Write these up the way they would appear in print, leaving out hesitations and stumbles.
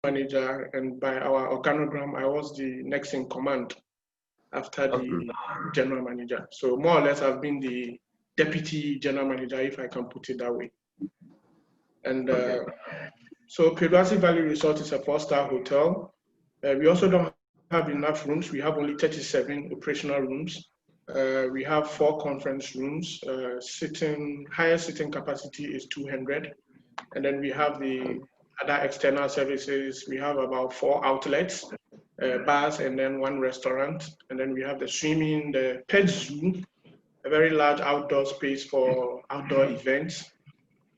manager, and by our organogram, I was the next in command after the general manager. So more or less, I've been the deputy general manager, if I can put it that way. And so Pedroasi Valley Resort is a 4-star hotel. We also don't have enough rooms. We have only 37 operational rooms. We have 4 conference rooms. Highest sitting capacity is 200. And then we have the other external services. We have about 4 outlets, bars, and then 1 restaurant. And then we have the swimming, the pet zoo, a very large outdoor space for outdoor events.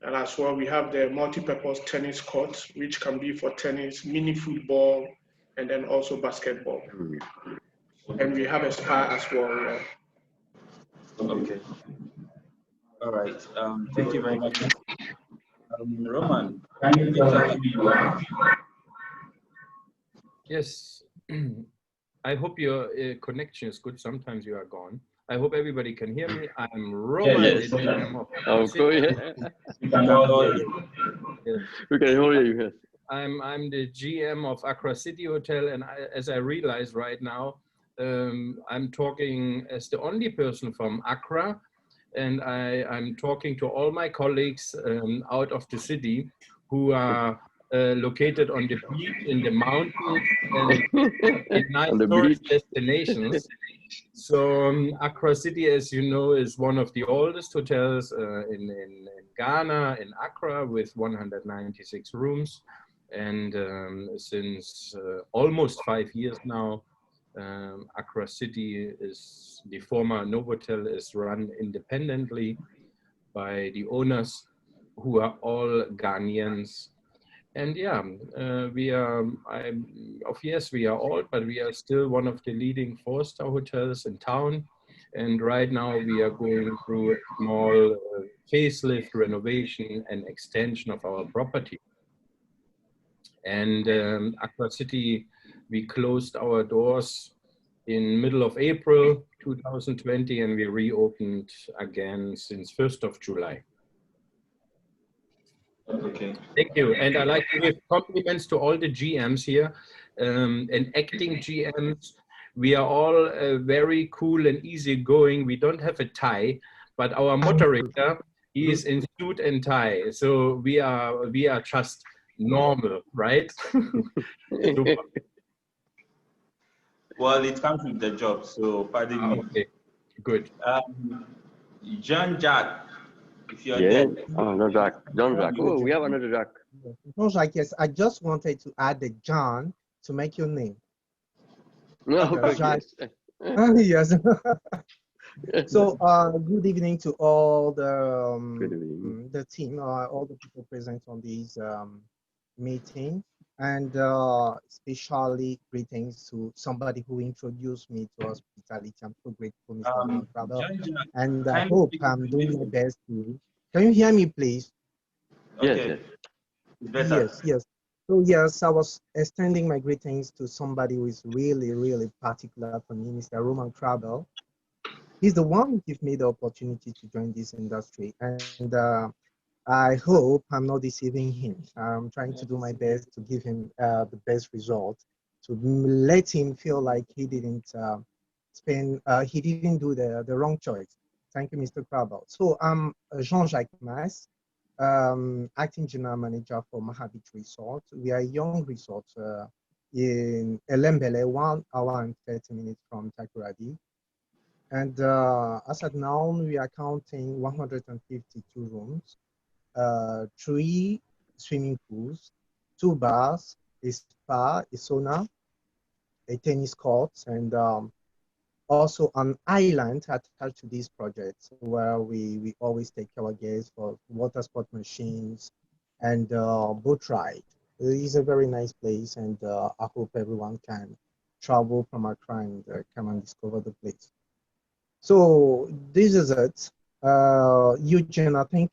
And as well, we have the multi-purpose tennis court, which can be for tennis, mini football, and then also basketball. And we have a spa as well. Yeah. Okay. All right. Thank you very much. Roman, can you tell us who you are? Yes. I hope your connection is good. Sometimes you are gone. I hope everybody can hear me. I'm Roman. Yes. Oh, cool. Yeah. We can hear you. We can hear you. Yes. I'm the GM of Accra City Hotel, and as I realize right now, I'm talking as the only person from Accra, and I'm talking to all my colleagues out of the city who are located on the beach, in the mountains, and in nice tourist destinations. So Accra City, as you know, is one of the oldest hotels in Ghana, in Accra, with 196 rooms. And since almost 5 years now, Accra City is, the former Novotel, is run independently by the owners, who are all Ghanaians. And yeah, we are old, but we are still one of the leading 4-star hotels in town. And right now we are going through a small facelift, renovation, and extension of our property. And Accra City, we closed our doors in middle of April 2020, and we reopened again since 1st of July. Okay. Thank you. And I'd like to give compliments to all the GMs here and acting GMs. We are all very cool and easygoing. We don't have a tie, but our moderator, he is in suit and tie. So we are just normal, right? Well, it comes with the job, so pardon me. Okay, good. John Jack, if you're Yeah. there. Oh, no, Jack. John Jack. Oh, we have another Jack. No, Jack, yes. I just wanted to add the John to make your name. No, Jack. yes. Yes. So, good evening to all the team, all the people present on these meeting, and especially greetings to somebody who introduced me to hospitality. I'm so grateful, Mr. Brother, and I hope I'm doing my best to. Can you hear me, please? Okay. Yes, yes. So yes, I was extending my greetings to somebody who is really, really particular for me, Mr. Roman Travel. He's the one who gave me the opportunity to join this industry, and I hope I'm not deceiving him. I'm trying to do my best to give him the best result, to let him feel like he didn't he didn't do the wrong choice. Thank you, Mr. Travel. So I'm Jean-Jacques Mas, acting general manager for Mahabit Resort. We are a young resort in Elembele, 1 hour and 30 minutes from Takoradi. And as at now, we are counting 152 rooms, 3 swimming pools, 2 bars, a spa, a sauna, a tennis court, and also an island attached to these projects where we always take our guests for water sport machines and boat ride. It is a very nice place, and I hope everyone can travel from Accra and come and discover the place. So this is it. Eugene, I think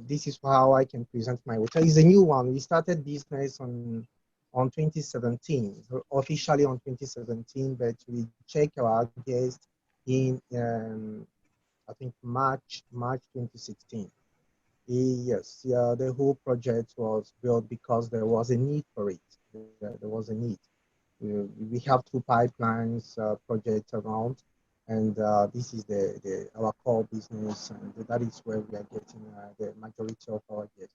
this is how I can present my hotel. It's a new one. We started business on 2017, officially on 2017, but we check our guests in I think March 2016. Yes, yeah, the whole project was built because there was a need for it. There was a need. We have two pipelines projects around, and this is the our core business, and that is where we are getting the majority of our guests.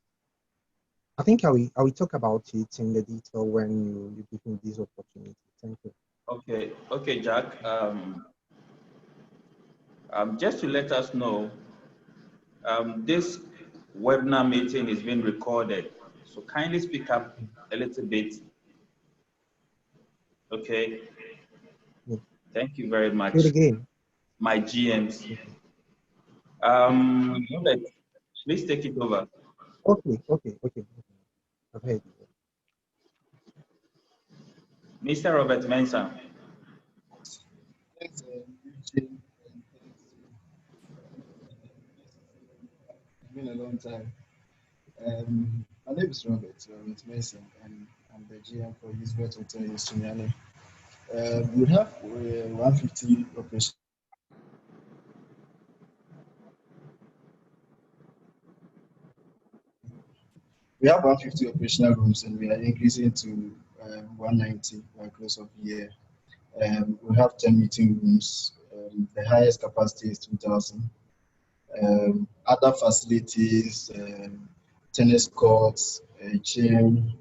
I think I will talk about it in the detail when you give me this opportunity. Thank you. Okay, okay, Jack. Just to let us know, this webinar meeting is being recorded, so kindly speak up a little bit. Okay. Yeah. Thank you very much. Do it again. My GMs. Robert, please take it over. Okay. I've heard you. Mr. Robert Mensah. Thanks, Eugene. It's been a long time. My name is Robert Mason, and I'm the GM for Elizabeth Hotel in Sunyani. We have 150 operations. We have 150 operational rooms, and we are increasing to 190 by close of the year. We have 10 meeting rooms. The highest capacity is 2,000. Other facilities, tennis courts, a gym,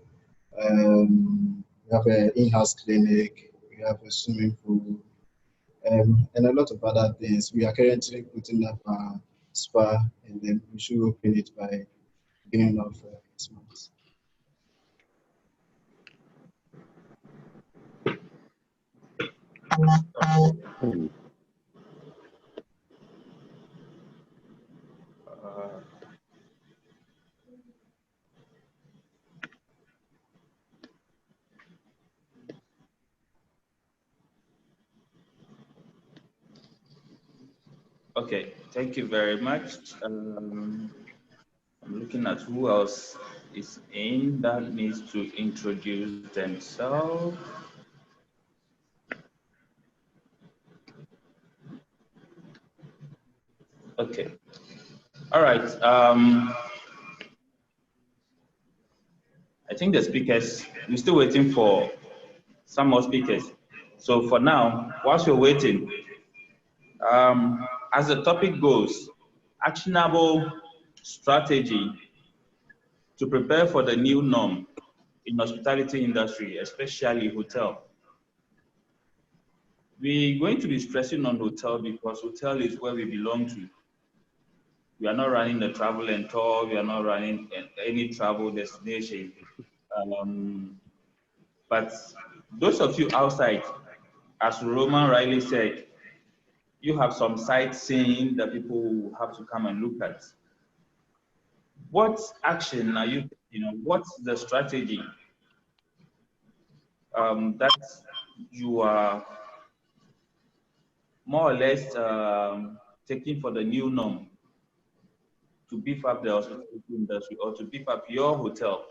we have an in-house clinic, we have a swimming pool, and a lot of other things. We are currently putting up a spa, and then we should open it by beginning of this month. Okay, thank you very much. I'm looking at who else is in that needs to introduce themselves. Okay. All right. I think the speakers, we're still waiting for some more speakers. So for now, whilst we're waiting, as the topic goes, actionable strategy to prepare for the new norm in hospitality industry, especially hotel. We're going to be stressing on hotel because hotel is where we belong to. We are not running the travel and tour. We are not running any travel destination. But those of you outside, as Roman rightly said, you have some sightseeing that people have to come and look at. What action are you, what's the strategy that you are more or less taking for the new norm to beef up the hospitality industry or to beef up your hotel?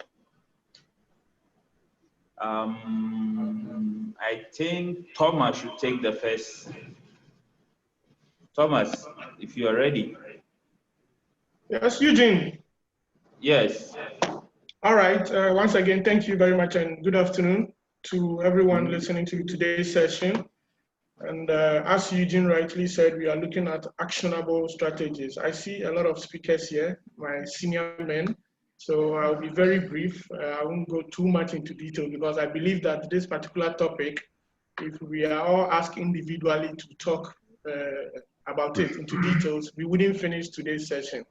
I think Thomas should take the first. Thomas, if you are ready. Yes, Eugene. Yes. All right. Once again, thank you very much and good afternoon to everyone listening to today's session. And as Eugene rightly said, we are looking at actionable strategies. I see a lot of speakers here, my senior men. So I'll be very brief. I won't go too much into detail because I believe that this particular topic, if we are all asked individually to talk about it into details, we wouldn't finish today's session.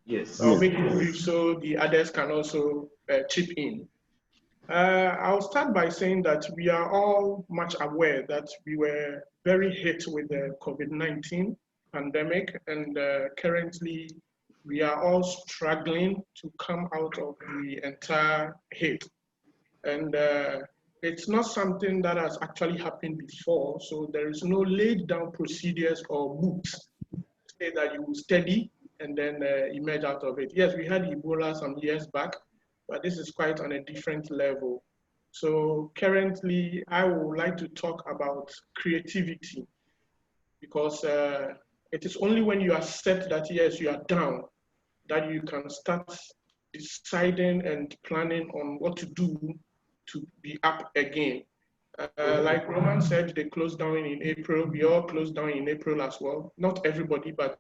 Yes. So I'll make it brief so the others can also chip in. I'll start by saying that we are all much aware that we were very hit with the COVID-19 pandemic, and currently we are all struggling to come out of the entire hit. And it's not something that has actually happened before, so there is no laid down procedures or books say that you will study and then emerge out of it. Yes, we had Ebola some years back, but this is quite on a different level. So currently, I would like to talk about creativity because it is only when you accept that, yes, you are down, that you can start deciding and planning on what to do to be up again. Like Roman said, they closed down in April. We all closed down in April as well. Not everybody, but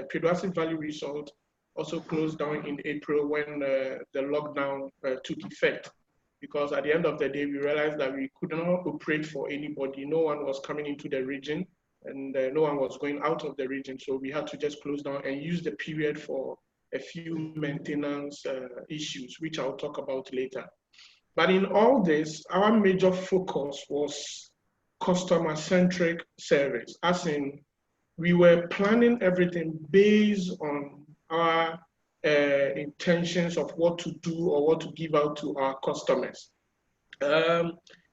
Perduasive Valley Resort also closed down in April when the lockdown took effect. Because at the end of the day, we realized that we could not operate for anybody. No one was coming into the region, and no one was going out of the region. So we had to just close down and use the period for a few maintenance issues, which I'll talk about later. But in all this, our major focus was customer-centric service, as in we were planning everything based on our intentions of what to do or what to give out to our customers.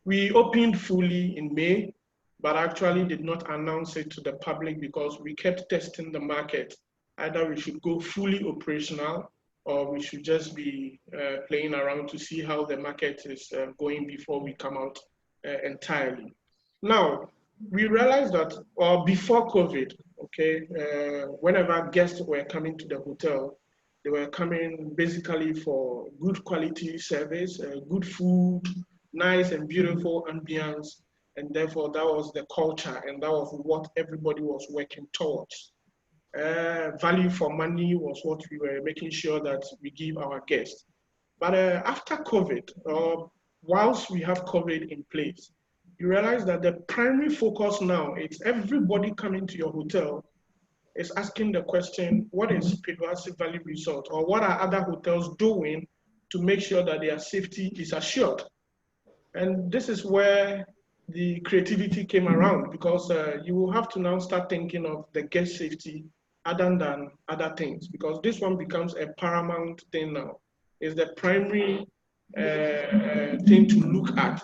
We opened fully in May, but actually did not announce it to the public because we kept testing the market. Either we should go fully operational or we should just be playing around to see how the market is going before we come out entirely. Now, we realized that before COVID, okay, whenever guests were coming to the hotel, they were coming basically for good quality service, good food, nice and beautiful ambience, and therefore that was the culture and that was what everybody was working towards. Value for money was what we were making sure that we give our guests. But after COVID, whilst we have COVID in place, you realize that the primary focus now is everybody coming to your hotel is asking the question, what is Perduasive Valley Resort, or what are other hotels doing to make sure that their safety is assured? And this is where the creativity came around, because you will have to now start thinking of the guest safety other than other things, because this one becomes a paramount thing now. It's the primary thing to look at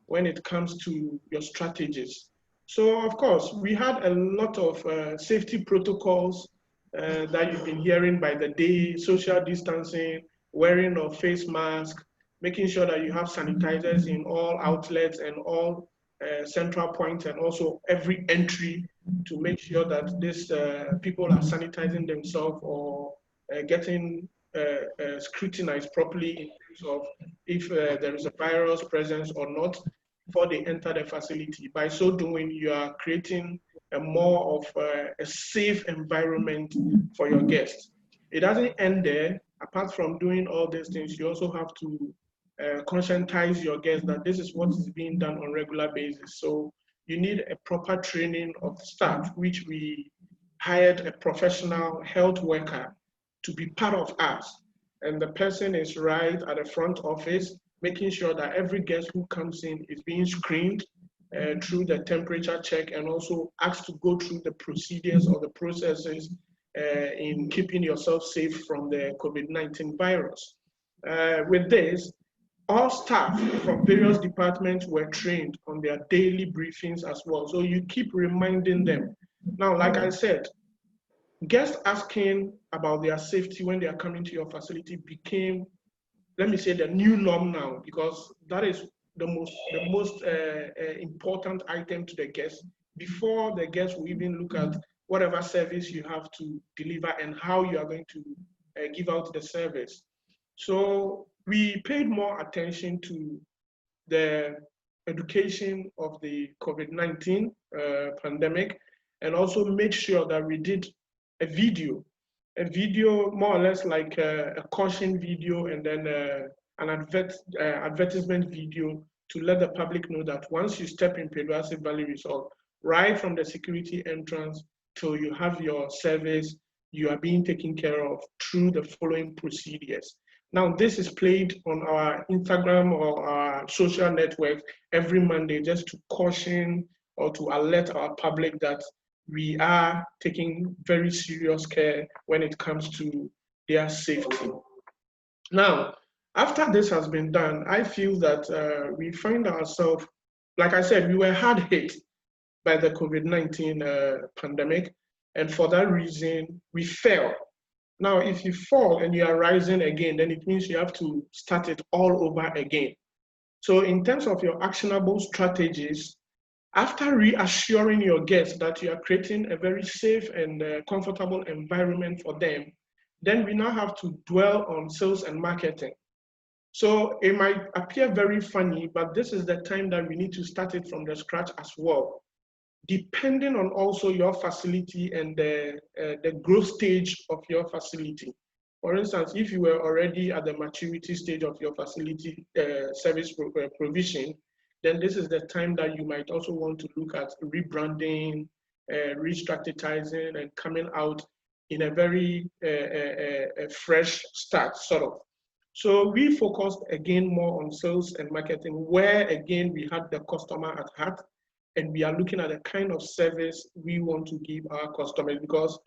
when it comes to your strategies. So, of course, we had a lot of safety protocols that you've been hearing by the day: social distancing, wearing of face masks, making sure that you have sanitizers in all outlets and all central points, and also every entry, to make sure that these people are sanitizing themselves or getting scrutinized properly in terms of if there is a virus presence or not before they enter the facility. By so doing, you are creating a more of a safe environment for your guests. It doesn't end there. Apart from doing all these things, you also have to conscientize your guests that this is what is being done on a regular basis. So you need a proper training of the staff, which we hired a professional health worker to be part of us. And the person is right at the front office, making sure that every guest who comes in is being screened through the temperature check, and also asked to go through the procedures or the processes in keeping yourself safe from the COVID-19 virus. With this, all staff from various departments were trained on their daily briefings as well. So you keep reminding them. Now, like I said, guests asking about their safety when they are coming to your facility became, let me say, the new norm now, because that is the most important item to the guests before the guests will even look at whatever service you have to deliver and how you are going to give out the service. So we paid more attention to the education of the COVID-19 pandemic, and also made sure that we did a video more or less like a caution video, and then an advertisement video to let the public know that once you step in Perduasive Valley Resort, right from the security entrance till you have your service, you are being taken care of through the following procedures. Now, this is played on our Instagram or our social networks every Monday, just to caution or to alert our public that we are taking very serious care when it comes to their safety. Now, after this has been done, I feel that we find ourselves, like I said, we were hard hit by the COVID-19 pandemic, and for that reason, we fell. Now, if you fall and you are rising again, then it means you have to start it all over again. So in terms of your actionable strategies, after reassuring your guests that you are creating a very safe and comfortable environment for them, then we now have to dwell on sales and marketing. So it might appear very funny, but this is the time that we need to start it from the scratch as well, depending on also your facility and the growth stage of your facility. For instance, if you were already at the maturity stage of your facility service provision, then this is the time that you might also want to look at rebranding, re-strategizing, and coming out in a very fresh start, sort of. So we focused again more on sales and marketing, where again we had the customer at heart, and we are looking at the kind of service we want to give our customers, because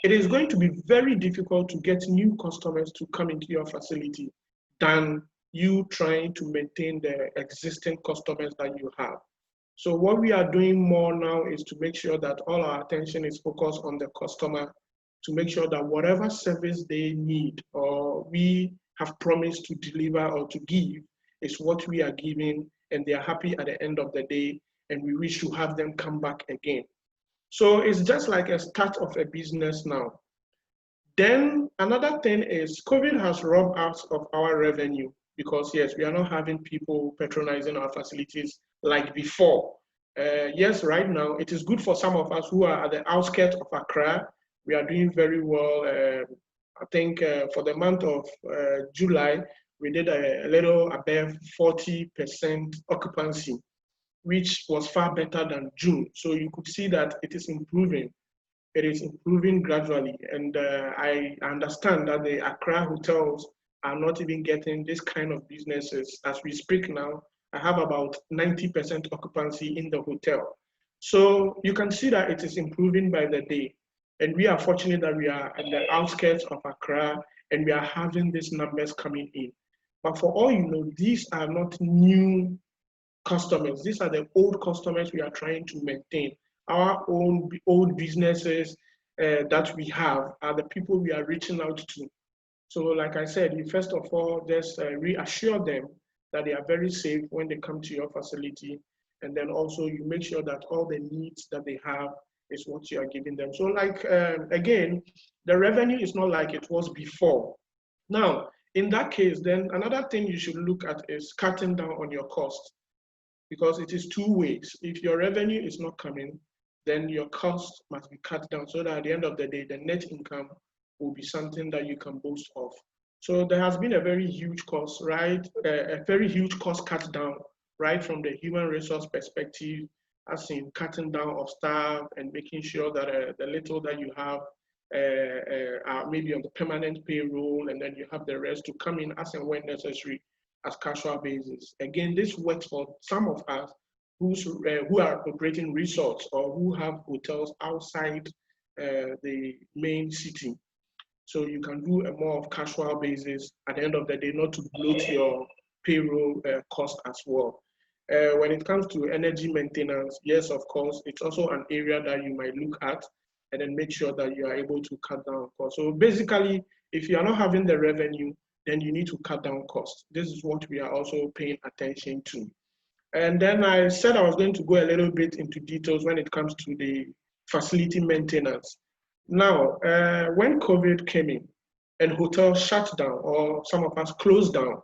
it is going to be very difficult to get new customers to come into your facility than you trying to maintain the existing customers that you have. So what we are doing more now is to make sure that all our attention is focused on the customer, to make sure that whatever service they need or we have promised to deliver or to give is what we are giving, and they are happy at the end of the day, and we wish to have them come back again. So it's just like a start of a business now. Then another thing is COVID has robbed us of our revenue, because yes, we are not having people patronizing our facilities like before. Yes, right now, it is good for some of us who are at the outskirts of Accra. We are doing very well. I think for the month of July, we did a little above 40% occupancy, which was far better than June. So you could see that it is improving. It is improving gradually. And I understand that the Accra hotels are not even getting this kind of businesses. As we speak now, I have about 90% occupancy in the hotel. So you can see that it is improving by the day. And we are fortunate that we are at the outskirts of Accra and we are having these numbers coming in. But for all you know, these are not new customers. These are the old customers we are trying to maintain. Our own old businesses that we have are the people we are reaching out to. So like I said, you first of all just reassure them that they are very safe when they come to your facility. And then also you make sure that all the needs that they have is what you are giving them. So like, again, the revenue is not like it was before. Now, in that case, then another thing you should look at is cutting down on your costs, because it is two ways. If your revenue is not coming, then your costs must be cut down so that at the end of the day, the net income will be something that you can boast of. So there has been a very huge cost, right? A very huge cost cut down, right, from the human resource perspective, as in cutting down of staff and making sure that the little that you have are maybe on the permanent payroll, and then you have the rest to come in as and when necessary as casual basis. Again, this works for some of us who are operating resorts or who have hotels outside the main city. So you can do a more of casual basis at the end of the day, not to bloat your payroll cost as well. When it comes to energy maintenance, yes, of course, it's also an area that you might look at and then make sure that you are able to cut down costs. So basically, if you are not having the revenue, then you need to cut down costs. This is what we are also paying attention to. And then I said I was going to go a little bit into details when it comes to the facility maintenance. Now, when COVID came in and hotels shut down or some of us closed down,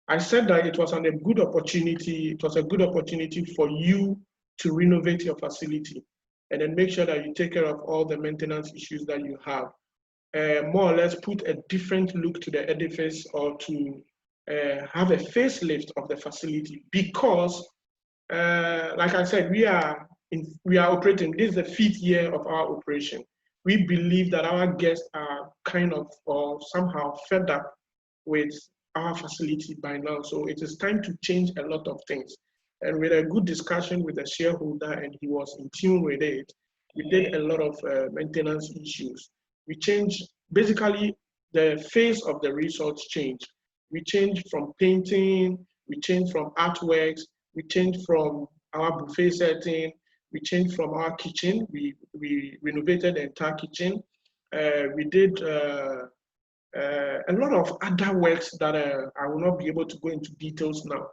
I said that it was a good opportunity. It was a good opportunity for you to renovate your facility and then make sure that you take care of all the maintenance issues that you have. More or less put a different look to the edifice, or to have a facelift of the facility, because like I said, we are operating. This is the 5th year of our operation. We believe that our guests are kind of or somehow fed up with our facility by now. So it is time to change a lot of things. And with a good discussion with the shareholder, and he was in tune with it, we did a lot of maintenance issues. We changed, basically, the face of the resort changed. We changed from painting, we changed from artworks, we changed from our buffet setting, we changed from our kitchen. We renovated the entire kitchen. We did a lot of other works that I will not be able to go into details now.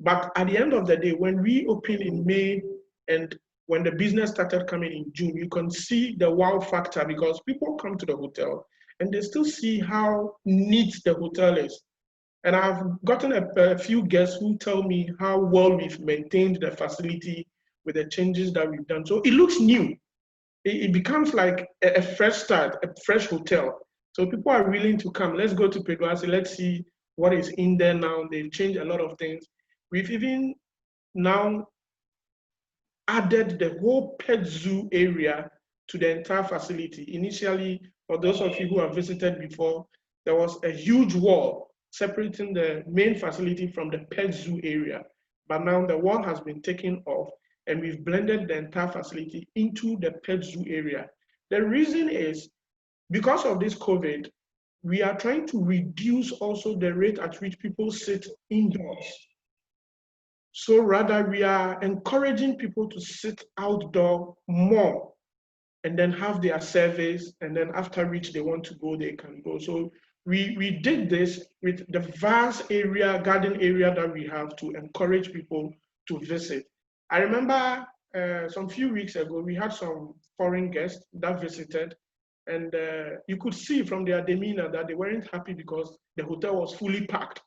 But at the end of the day, when we opened in May and when the business started coming in June, you can see the wow factor, because people come to the hotel and they still see how neat the hotel is. And I've gotten a few guests who tell me how well we've maintained the facility with the changes that we've done. So it looks new. It becomes like a fresh start, a fresh hotel. So people are willing to come. Let's go to Peguasi. Let's see what is in there now. They've changed a lot of things. We've even now added the whole pet zoo area to the entire facility. Initially, for those of you who have visited before, there was a huge wall separating the main facility from the pet zoo area. But now the wall has been taken off and we've blended the entire facility into the pet zoo area. The reason is because of this COVID, we are trying to reduce also the rate at which people sit indoors. So rather, we are encouraging people to sit outdoor more and then have their service, and then after which they want to go, they can go. So we did this with the vast area, garden area that we have to encourage people to visit. I remember some few weeks ago, we had some foreign guests that visited, and you could see from their demeanor that they weren't happy because the hotel was fully packed.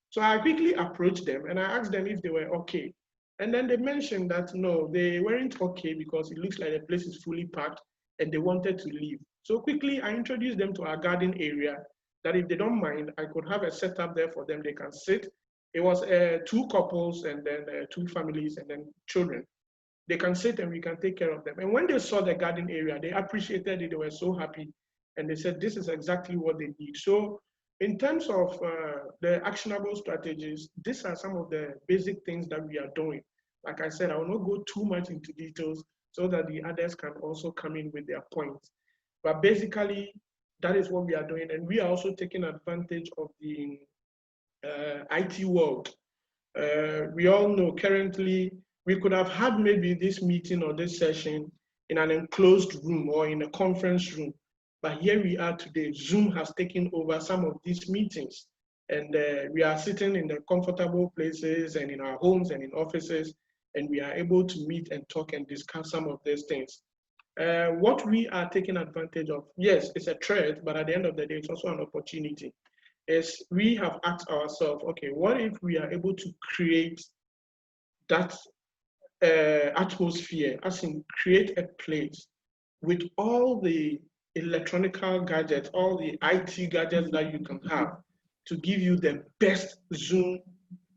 So I quickly approached them and I asked them if they were okay. And then they mentioned that no, they weren't okay because it looks like the place is fully packed and they wanted to leave. So quickly I introduced them to our garden area that if they don't mind, I could have a setup there for them. They can sit. It was 2 couples and then 2 families and then children. They can sit and we can take care of them. And when they saw the garden area, they appreciated it. They were so happy. And they said, this is exactly what they need. So in terms of the actionable strategies, these are some of the basic things that we are doing. Like I said, I will not go too much into details so that the others can also come in with their points. But basically, that is what we are doing. And we are also taking advantage of the IT world. We all know currently, we could have had maybe this meeting or this session in an enclosed room or in a conference room. But here we are today. Zoom has taken over some of these meetings. And we are sitting in the comfortable places and in our homes and in offices, and we are able to meet and talk and discuss some of these things. What we are taking advantage of, yes, it's a threat, but at the end of the day, it's also an opportunity. Is we have asked ourselves, okay, what if we are able to create that atmosphere, as in create a place with all the electronical gadgets, all the IT gadgets that you can have to give you the best Zoom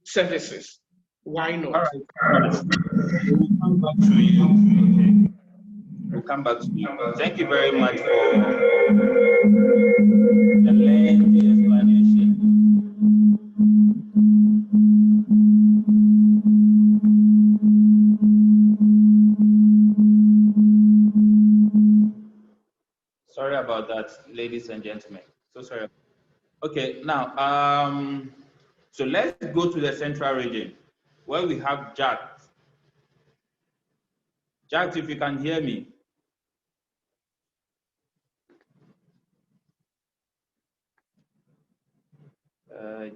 services. Why not? All right. We'll come back to you. Okay. We'll come back to you. Thank you very much for the lengthy explanation. Sorry about that, ladies and gentlemen. So sorry. Okay, now, so let's go to the central region where we have Jack. Jack, if you can hear me.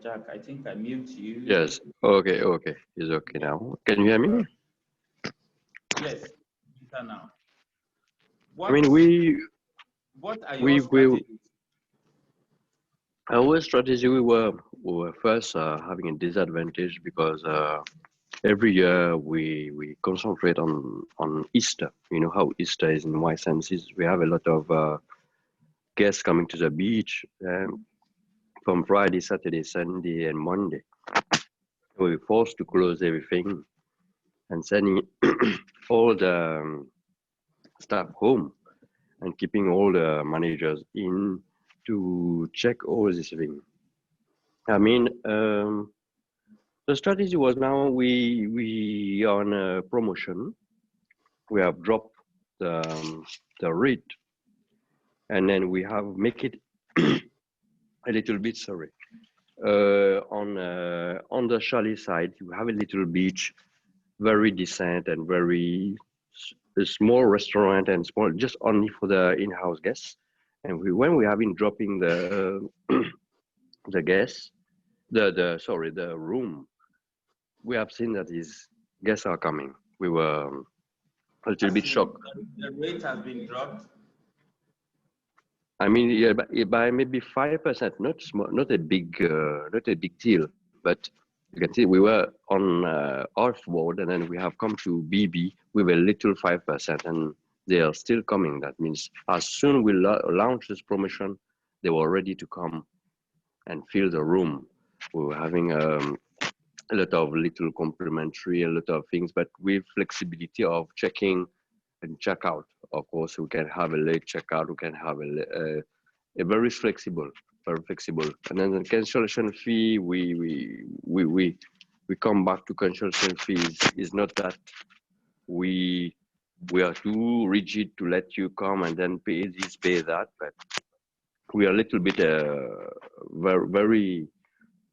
Jack, I think I mute you. Yes. Okay. Okay. It's okay now. Can you hear me? Yes, now. I mean, what are your strategies? Our strategy, we were first having a disadvantage because every year we concentrate on Easter. You know how Easter is in my senses. We have a lot of guests coming to the beach from Friday, Saturday, Sunday, and Monday. We were forced to close everything and sending all the staff home and keeping all the managers in to check all this thing. I mean, the strategy was now we are on a promotion. We have dropped the rate, and then we have make it a little bit. Sorry, on the chalet side, you have a little beach, very decent and very a small restaurant and small, just only for the in-house guests. And when we have been dropping the the guests, the room, we have seen that these guests are coming. We were a little bit shocked. The rate has been dropped. I mean, yeah, by maybe 5%, not small, not a big deal. But you can see we were on Earthward, and then we have come to BB with a little 5%, and they are still coming. That means as soon we launch this promotion, they were ready to come and fill the room. We were having a lot of little complimentary, a lot of things, but with flexibility of checking and check out. Of course, we can have a late checkout. We can have a very flexible, very flexible. And then the cancellation fee, we come back to cancellation fees. Is not that we are too rigid to let you come and then pay this, pay that, but we are a little bit very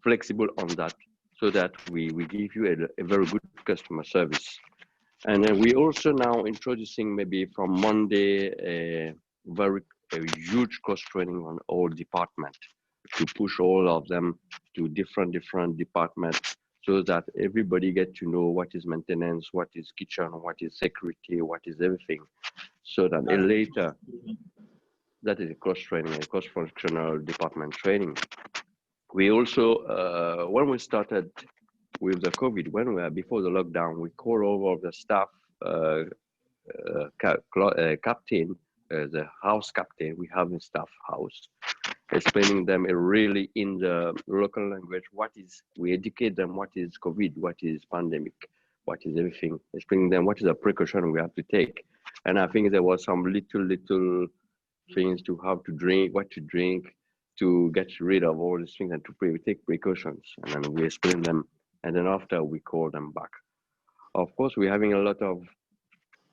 flexible on that, so that we give you a very good customer service. And then we also now introducing maybe from Monday a huge cross training on all departments, to push all of them to different departments, so that everybody get to know what is maintenance, what is kitchen, what is security, what is everything, so that later, that is a cross training, a cross functional department training. We also, when we started with the COVID, when we were before the lockdown, we call all of the staff captain, the house captain. We have a staff house, explaining them really in the local language what is. We educate them what is COVID, what is pandemic, what is everything. Explaining them what is the precaution we have to take. And I think there was some little things to have to drink, what to drink, to get rid of all these things, and to take precautions. And then we explain them, and then after we call them back. Of course, we're having a lot of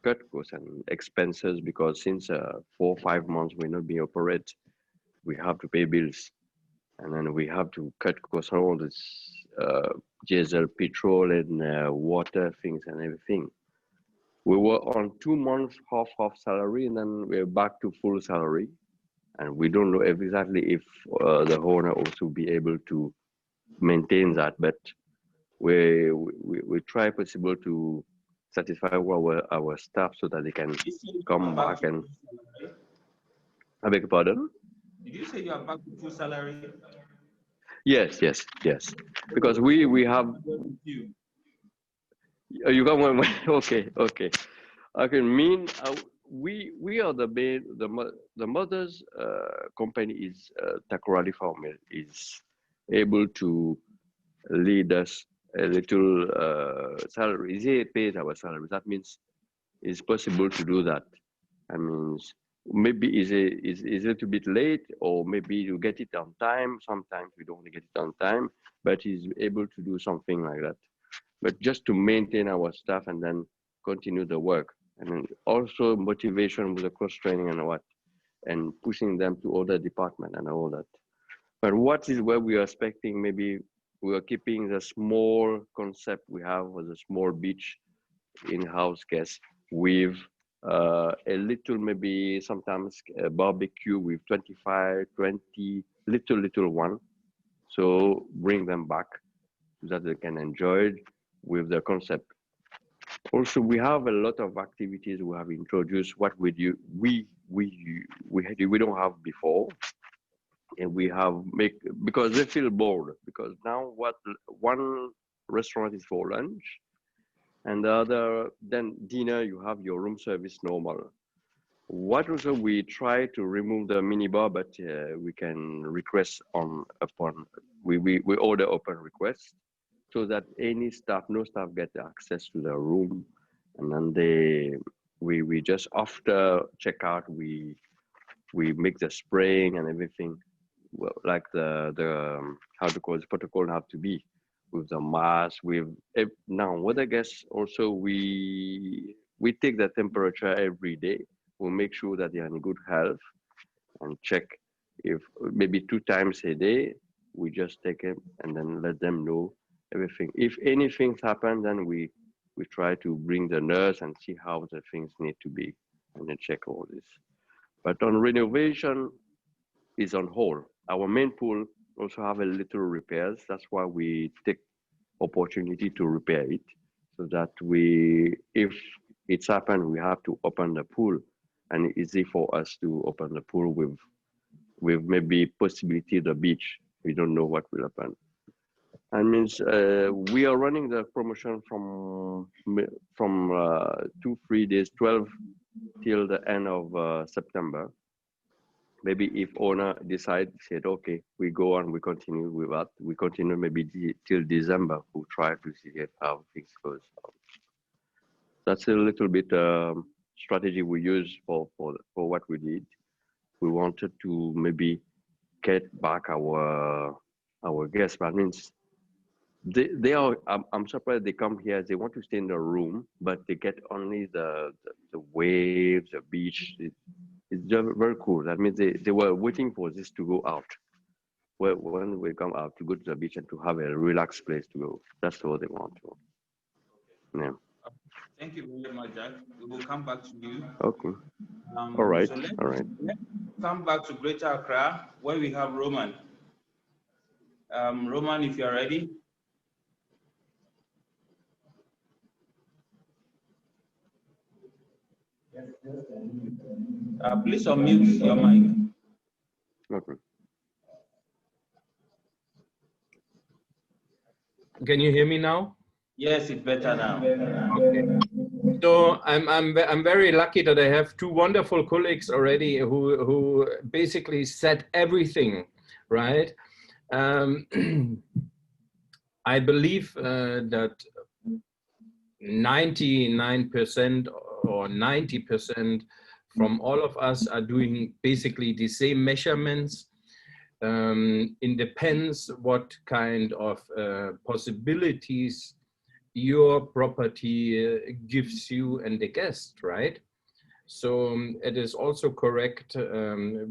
cut costs and expenses, because since 4 or 5 months we not be operate, we have to pay bills, and then we have to cut costs on all this diesel, petrol, and water things and everything. We were on 2 months half salary, and then we're back to full salary. And we don't know exactly if the owner also be able to maintain that, but we try possible to satisfy our staff so that they can come back. And I beg your pardon? Did you say you are back to full salary? Yes. Because we have. You got one. Okay. I can mean we are the mother's company is Takoradi Farm is able to lead us a little salary. They pays our salary. That means it's possible to do that. I mean, maybe is a little bit late, or maybe you get it on time. Sometimes we don't get it on time, but he's able to do something like that. But just to maintain our staff and then continue the work, and then also motivation with the cross training and pushing them to other department and all that. But what is where we are expecting, maybe we are keeping the small concept we have with a small beach in-house guest with a little, maybe sometimes a barbecue with 25, 20, little one. So bring them back so that they can enjoy it with the concept. Also, we have a lot of activities we have introduced. What we do, we don't have before, and we have because they feel bored. Because now one restaurant is for lunch, and the other, then dinner, you have your room service normal. What also we try to remove the minibar, but we can request we order upon request, so that no staff get access to the room, and then we just after checkout we make the spraying and everything, well, like the how to call it, protocol have to be with the mask. Now with the guests also we take the temperature every day. We make sure that they are in good health and check if maybe 2 times a day. We just take it and then let them know everything. If anything happens, then we try to bring the nurse and see how the things need to be, and then check all this. But on renovation is on hold. Our main pool also have a little repairs. That's why we take opportunity to repair it, so that if it's happened, we have to open the pool, and it's easy for us to open the pool with with maybe possibility the beach. We don't know what will happen. And means we are running the promotion from 2-3 days, 12 till the end of September. Maybe if owner decide, said, okay, we go on, we continue with that. We continue maybe till December. We'll try to see how things goes. That's a little bit strategy we use for what we did. We wanted to maybe get back our guests. That means they are. I'm surprised they come here. They want to stay in the room, but they get only the waves, the beach. It's just very cool. That means they were waiting for this to go out. Well, when we come out to go to the beach and to have a relaxed place to go. That's what they want to. Yeah. Thank you very much, Jack. We will come back to you. Okay. All right. So let's come back to Greater Accra, where we have Roman. Roman, if you are ready. Please unmute your mic. Okay. Can you hear me now? Yes, it's better now. Okay. So I'm very lucky that I have two wonderful colleagues already who basically said everything, right? I believe that 99% or 90% from all of us are doing basically the same measurements. It depends what kind of possibilities your property gives you and the guest, right? So it is also correct.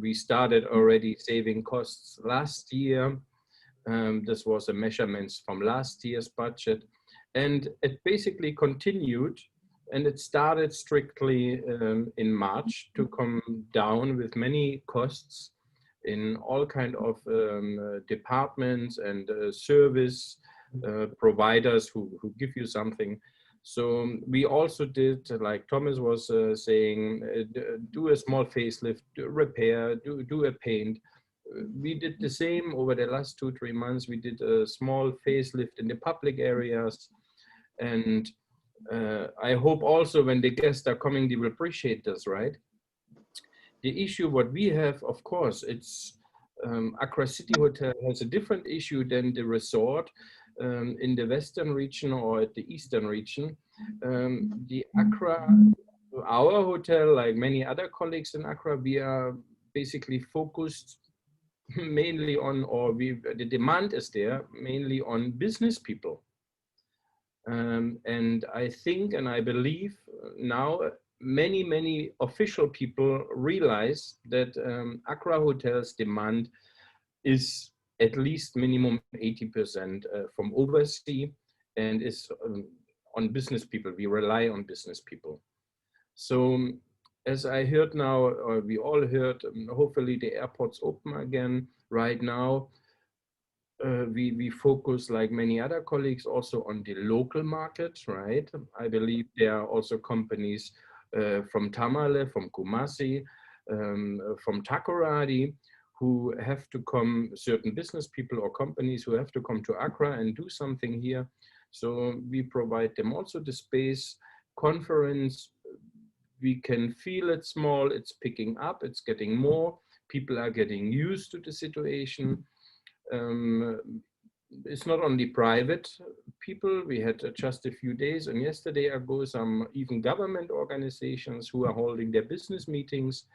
We started already saving costs last year. This was a measurements from last year's budget, and it basically continued. And it started strictly in March to come down with many costs in all kind of departments and service providers who give you something. So we also did, like Thomas was saying, do a small facelift, do repair, do a paint. We did the same over the last 2-3 months. We did a small facelift in the public areas. And I hope also when the guests are coming, they will appreciate this, right? The issue what we have, of course, it's Accra City Hotel has a different issue than the resort in the Western region or at the Eastern region. The Accra, our hotel, like many other colleagues in Accra, we are basically focused mainly on, or the demand is there mainly on business people. And I think and I believe now many official people realize that Accra Hotel's demand is at least minimum 80% from overseas and is on business people. We rely on business people. So as I heard now, or we all heard, hopefully the airports open again. Right now, we focus, like many other colleagues, also on the local market, right? I believe there are also companies from Tamale, from Kumasi, from Takoradi, who have to come, certain business people or companies who have to come to Accra and do something here. So we provide them also the space, conference. We can feel it small, it's picking up, it's getting more. People are getting used to the situation. It's not only private people. We had just a few days, and yesterday ago, some even government organizations who are holding their business meetings,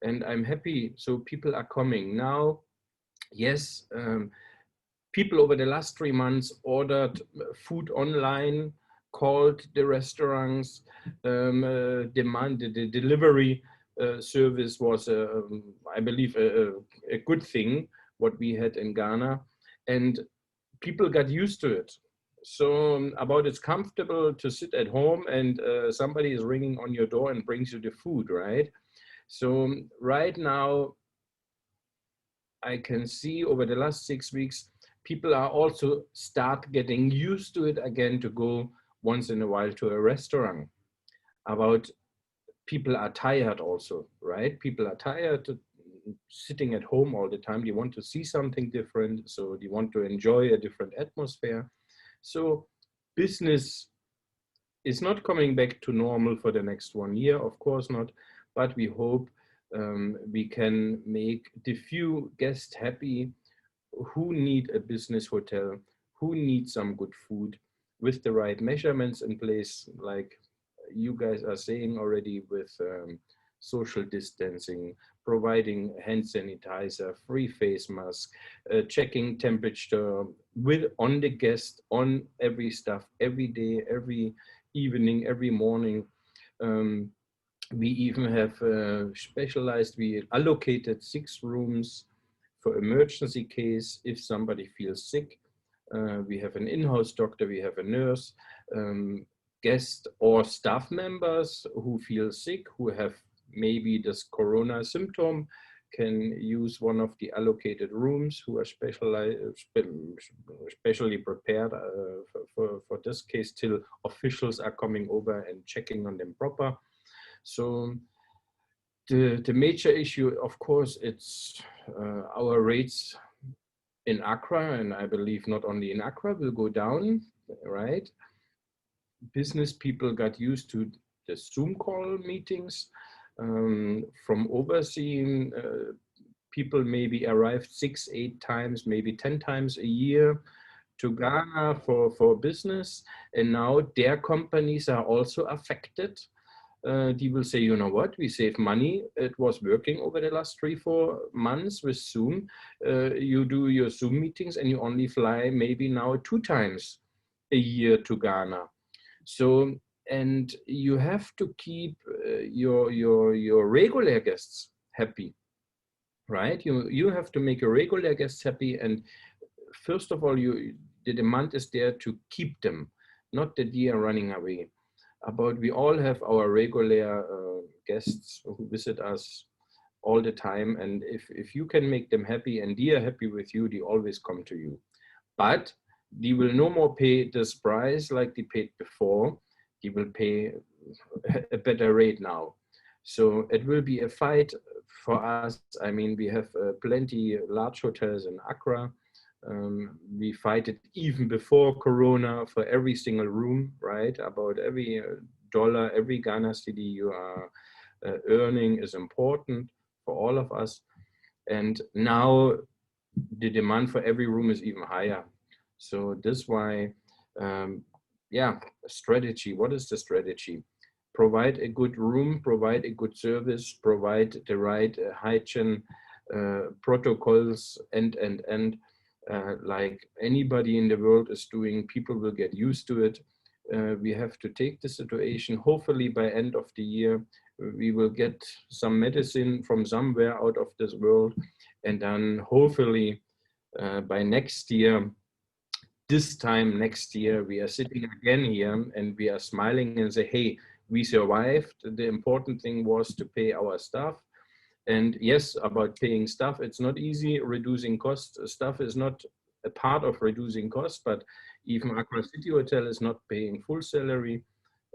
and I'm happy. So people are coming now. Yes, people over the last 3 months ordered food online, called the restaurants, demanded the delivery service was, I believe, a good thing, what we had in Ghana, and people got used to it. So about it's comfortable to sit at home and somebody is ringing on your door and brings you the food, right? So right now, I can see over the last 6 weeks, people are also start getting used to it again, to go once in a while to a restaurant. About people are tired also, right? People are tired. sitting at home all the time. They want to see something different. So they want to enjoy a different atmosphere. So business is not coming back to normal for the next 1 year, of course not, but we hope we can make the few guests happy who need a business hotel, who need some good food with the right measurements in place, like you guys are saying already, with social distancing, providing hand sanitizer, free face mask, checking temperature on the guest, on every stuff, every day, every evening, every morning. We even have we allocated 6 rooms for emergency case if somebody feels sick. We have an in-house doctor, we have a nurse, guest or staff members who feel sick, who have maybe this corona symptom, can use one of the allocated rooms, who are specially prepared for this case till officials are coming over and checking on them proper. So the major issue, of course, it's our rates in Accra, and I believe not only in Accra, will go down, right? Business people got used to the Zoom call meetings. From overseeing, people maybe arrived 6, 8 times, maybe 10 times a year to Ghana for business, and now their companies are also affected. They will say, you know what, we save money. It was working over the last 3-4 months with Zoom. You do your Zoom meetings and you only fly maybe now 2 times a year to Ghana. So, and you have to keep your regular guests happy, right? You have to make your regular guests happy. And first of all, the demand is there to keep them, not that they are running away. We all have our regular guests who visit us all the time. And if you can make them happy and they are happy with you, they always come to you. But they will no more pay this price like they paid before. They will pay a better rate now. So it will be a fight for us. I mean, we have plenty large hotels in Accra. We fight it even before Corona for every single room, right? About every dollar, every Ghana cedi you are earning is important for all of us. And now the demand for every room is even higher. So this why, yeah, strategy. What is the strategy? Provide a good room, provide a good service, provide the right hygiene protocols, and like anybody in the world is doing, people will get used to it. We have to take the situation. Hopefully by end of the year, we will get some medicine from somewhere out of this world. And then hopefully by next year, this time next year, we are sitting again here and we are smiling and say, hey, we survived. The important thing was to pay our staff. And yes, about paying staff, it's not easy. Reducing costs, staff is not a part of reducing costs, but even Accra City Hotel is not paying full salary.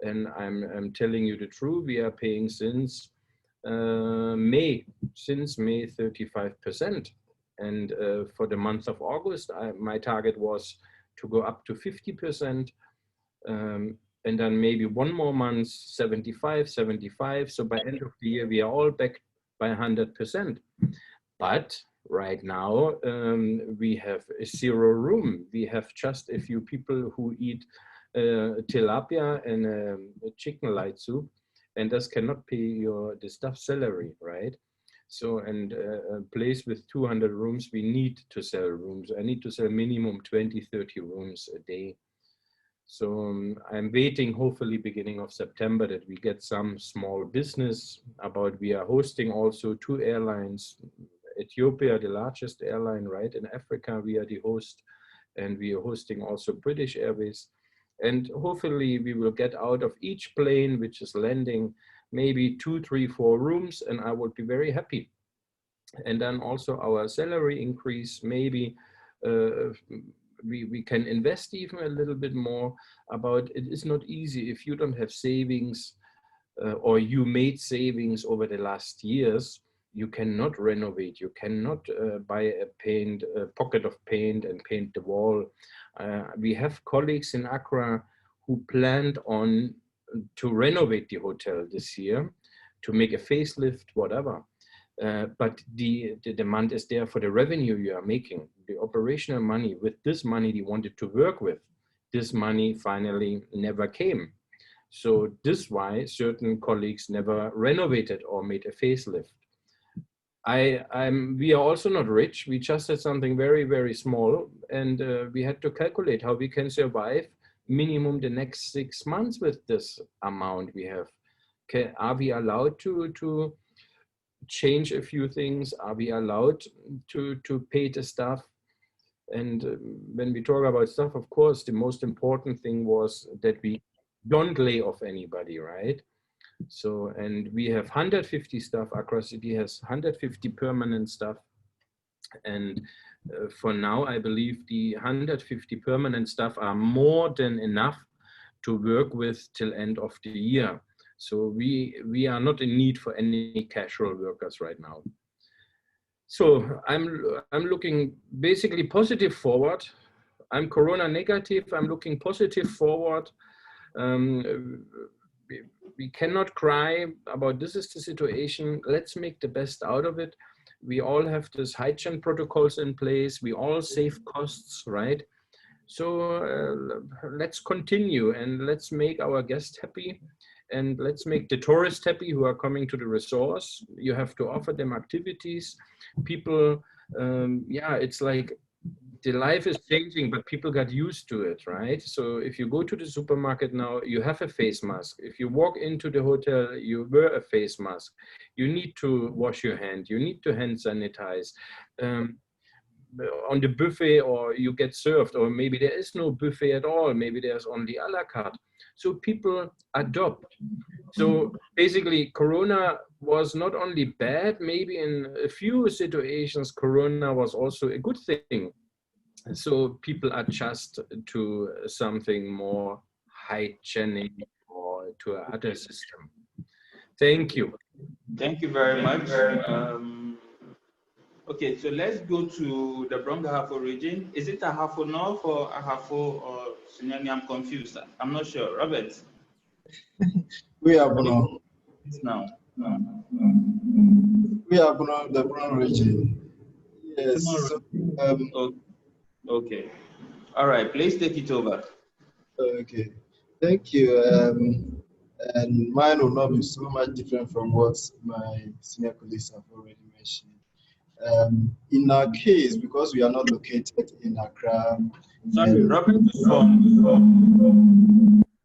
And I'm telling you the truth, we are paying since May 35%. And for the month of August, my target was to go up to 50%. And then maybe one more month, 75. So by end of the year, we are all back by 100%. But right now, we have a 0 room. We have just a few people who eat tilapia and a chicken light soup, and this cannot pay the staff salary, right? So, and a place with 200 rooms, we need to sell rooms. I need to sell minimum 20, 30 rooms a day. So I'm waiting, hopefully beginning of September, that we get some small business about. We are hosting also 2 airlines. Ethiopia, the largest airline, right? In Africa, we are the host, and we are hosting also British Airways. And hopefully we will get out of each plane which is landing maybe 2, 3, 4 rooms, and I would be very happy. And then also our salary increase, maybe we can invest even a little bit more. About it is not easy if you don't have savings or you made savings over the last years. you cannot renovate, you cannot buy a pocket of paint and paint the wall. We have colleagues in Accra who planned on to renovate the hotel this year, to make a facelift, whatever. But the demand is there for the revenue you are making, the operational money. With this money they wanted to work with, this money finally never came. So this is why certain colleagues never renovated or made a facelift. We are also not rich. We just had something very, very small, and we had to calculate how we can survive minimum the next 6 months with this amount we have. Are we allowed to change a few things? Are we allowed to pay the staff? And when we talk about stuff, of course, the most important thing was that we don't lay off anybody, right? So, and we have 150 staff. Accra City has 150 permanent staff. And for now, I believe the 150 permanent staff are more than enough to work with till end of the year. So we are not in need for any casual workers right now. So I'm looking basically positive forward. I'm Corona negative. I'm looking positive forward. We cannot cry about this is the situation. Let's make the best out of it. We all have this hygiene protocols in place. We all save costs, right? So let's continue and let's make our guests happy. And let's make the tourists happy who are coming to the resorts. You have to offer them activities. People, yeah, it's like the life is changing, but people got used to it, right? So if you go to the supermarket now, you have a face mask. If you walk into the hotel, you wear a face mask. You need to wash your hand. You need to hand sanitize. On the buffet, or you get served, or maybe there is no buffet at all. Maybe there's only a la carte. So people adopt. So basically, Corona was not only bad, maybe in a few situations, Corona was also a good thing. So people adjust to something more hygienic or to another system. Thank you. Thank you very much. Okay, so let's go to the Bronga Hafo region. Is it a Hafo North or a Hafo or Sunyani? I'm confused. I'm not sure. Robert? We are Bruno. Now. We are Bruno, the Bruno region. Yes. So, okay. All right, please take it over. Okay. Thank you. And mine will not be so much different from what my senior colleagues have already mentioned. In our case, because we are not located in Accra. Sorry, Robert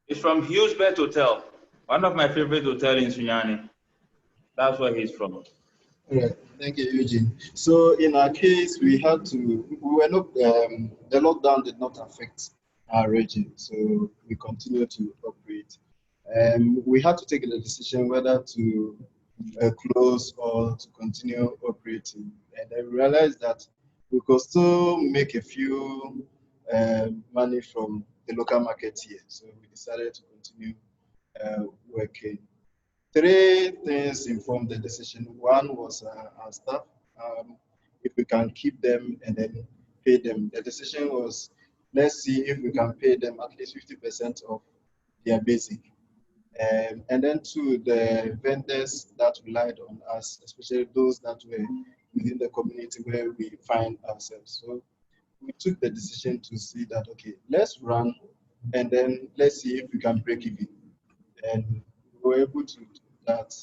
is from Hillsbeth Hotel, one of my favorite hotels in Sunyani. That's where he's from. Right. Thank you, Eugene. So in our case, we were not, the lockdown did not affect our region, so we continued to operate. We had to take the decision whether to close or to continue operating. And I realized that we could still make a few money from the local market here. So we decided to continue working. 3 things informed the decision. One was our staff, if we can keep them and then pay them. The decision was, let's see if we can pay them at least 50% of their basic. And then 2, the vendors that relied on us, especially those that were within the community where we find ourselves. So we took the decision to see that, okay, let's run and then let's see if we can break even. And we were able to do that.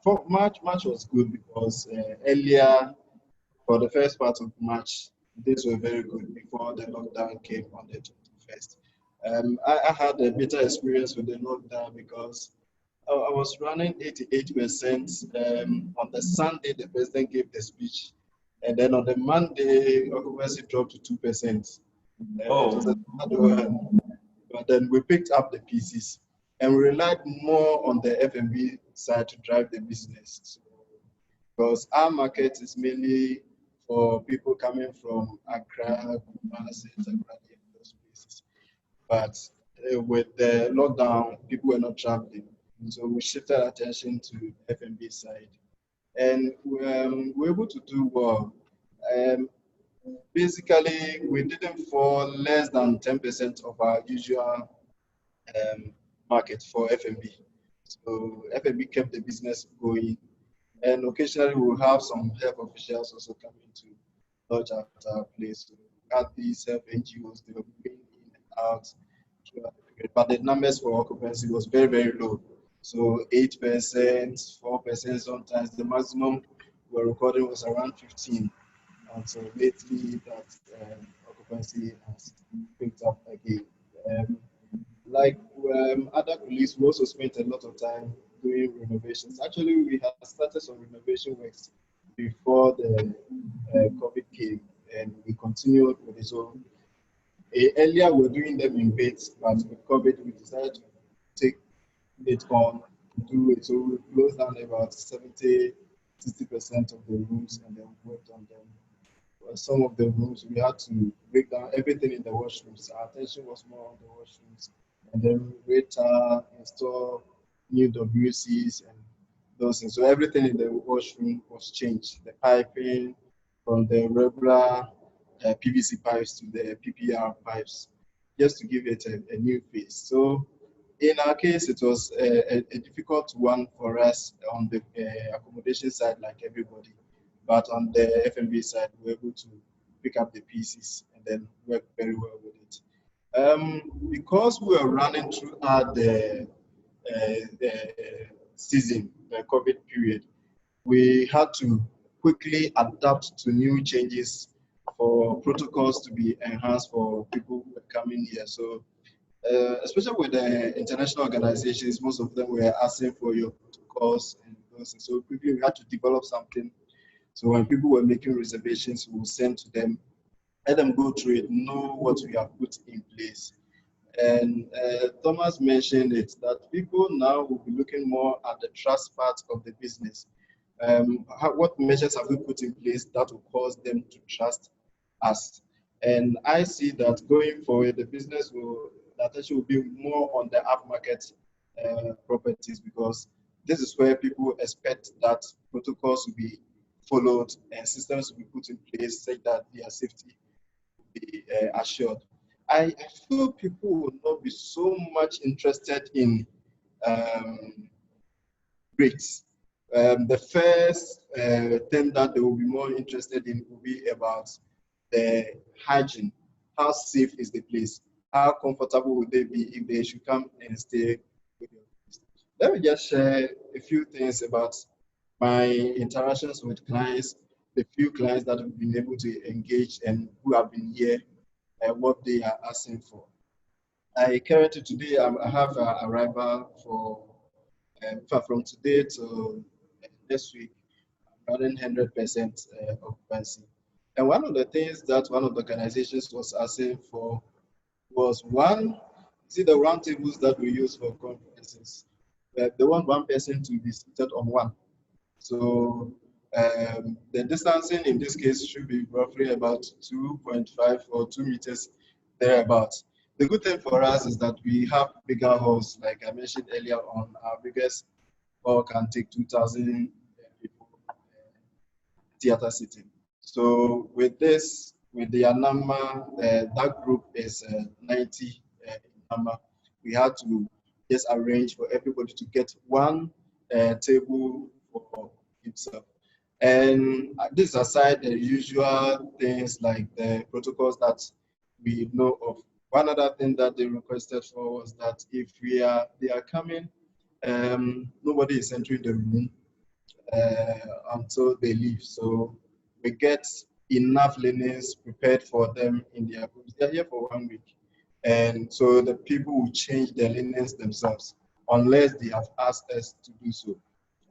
For March was good because earlier, for the first part of March, things were very good before the lockdown came on the 21st. I had a bitter experience with the lockdown because I was running 88%. On the Sunday, the president gave the speech. And then on the Monday, occupancy dropped to 2%. It was a hard one. But then we picked up the pieces and we relied more on the F&B side to drive the business. So, because our market is mainly for people coming from Accra, Kumasi, Takoradi, and those places. But with the lockdown, people were not traveling. So we shifted attention to the F&B side. and we're able to do well. Basically, we didn't fall less than 10% of our usual market for F&B. So F&B kept the business going, and occasionally we'll have some health officials also coming to lodge at our place. So we had these health NGOs, they were moving in and out throughout the period, but the numbers for occupancy was very, very low. So 8%, 4%, sometimes the maximum we're recording was around 15. And so lately that occupancy has picked up again. Like other colleagues, we also spent a lot of time doing renovations. Actually, we had started some renovation works before the COVID came, and we continued with it. So earlier we were doing them in bits, but with COVID, we decided to take it on, do it. So we closed down about 70, 60% of the rooms, and then worked on them. Some of the rooms we had to break down everything in the washrooms. Our attention was more on the washrooms, and then install new WCs and those things. So everything in the washroom was changed. The piping from the regular PVC pipes to the PPR pipes, just to give it a new face. So in our case, it was a difficult one for us on the accommodation side, like everybody. But on the F&B side, we were able to pick up the pieces and then work very well with it. Because we were running throughout the season, the COVID period, we had to quickly adapt to new changes for protocols to be enhanced for people who were coming here. So especially with the international organizations, most of them were asking for your protocols and those. So quickly we had to develop something. So when people were making reservations, we would send to them, let them go through it, know what we have put in place. And Thomas mentioned it, that people now will be looking more at the trust part of the business. What measures have we put in place that will cause them to trust us? And I see that going forward, the attention will be more on the upmarket properties, because this is where people expect that protocols will be followed and systems will be put in place such that their safety will be assured. I feel people will not be so much interested in rates. The first thing that they will be more interested in will be about the hygiene. How safe is the place? How comfortable would they be if they should come and stay with you? Let me just share a few things about my interactions with clients, the few clients that have been able to engage and who have been here and what they are asking for. I currently today I have an arrival for from today to next week, running 100% occupancy. And one of the things that one of the organizations was asking for was the round tables that we use for conferences. They want one person to be seated on one. So the distancing in this case should be roughly about 2.5 or 2 meters thereabouts. The good thing for us is that we have bigger halls, like I mentioned earlier on. Our biggest hall can take 2,000 people theater sitting. So with this, with the number, that group is 90 number. We had to just arrange for everybody to get one table for himself. And this aside the usual things like the protocols that we know of. One other thing that they requested for was that if they are coming, nobody is entering the room until they leave. So we get enough linens prepared for them in their rooms. They're here for 1 week. And so the people will change their linens themselves unless they have asked us to do so.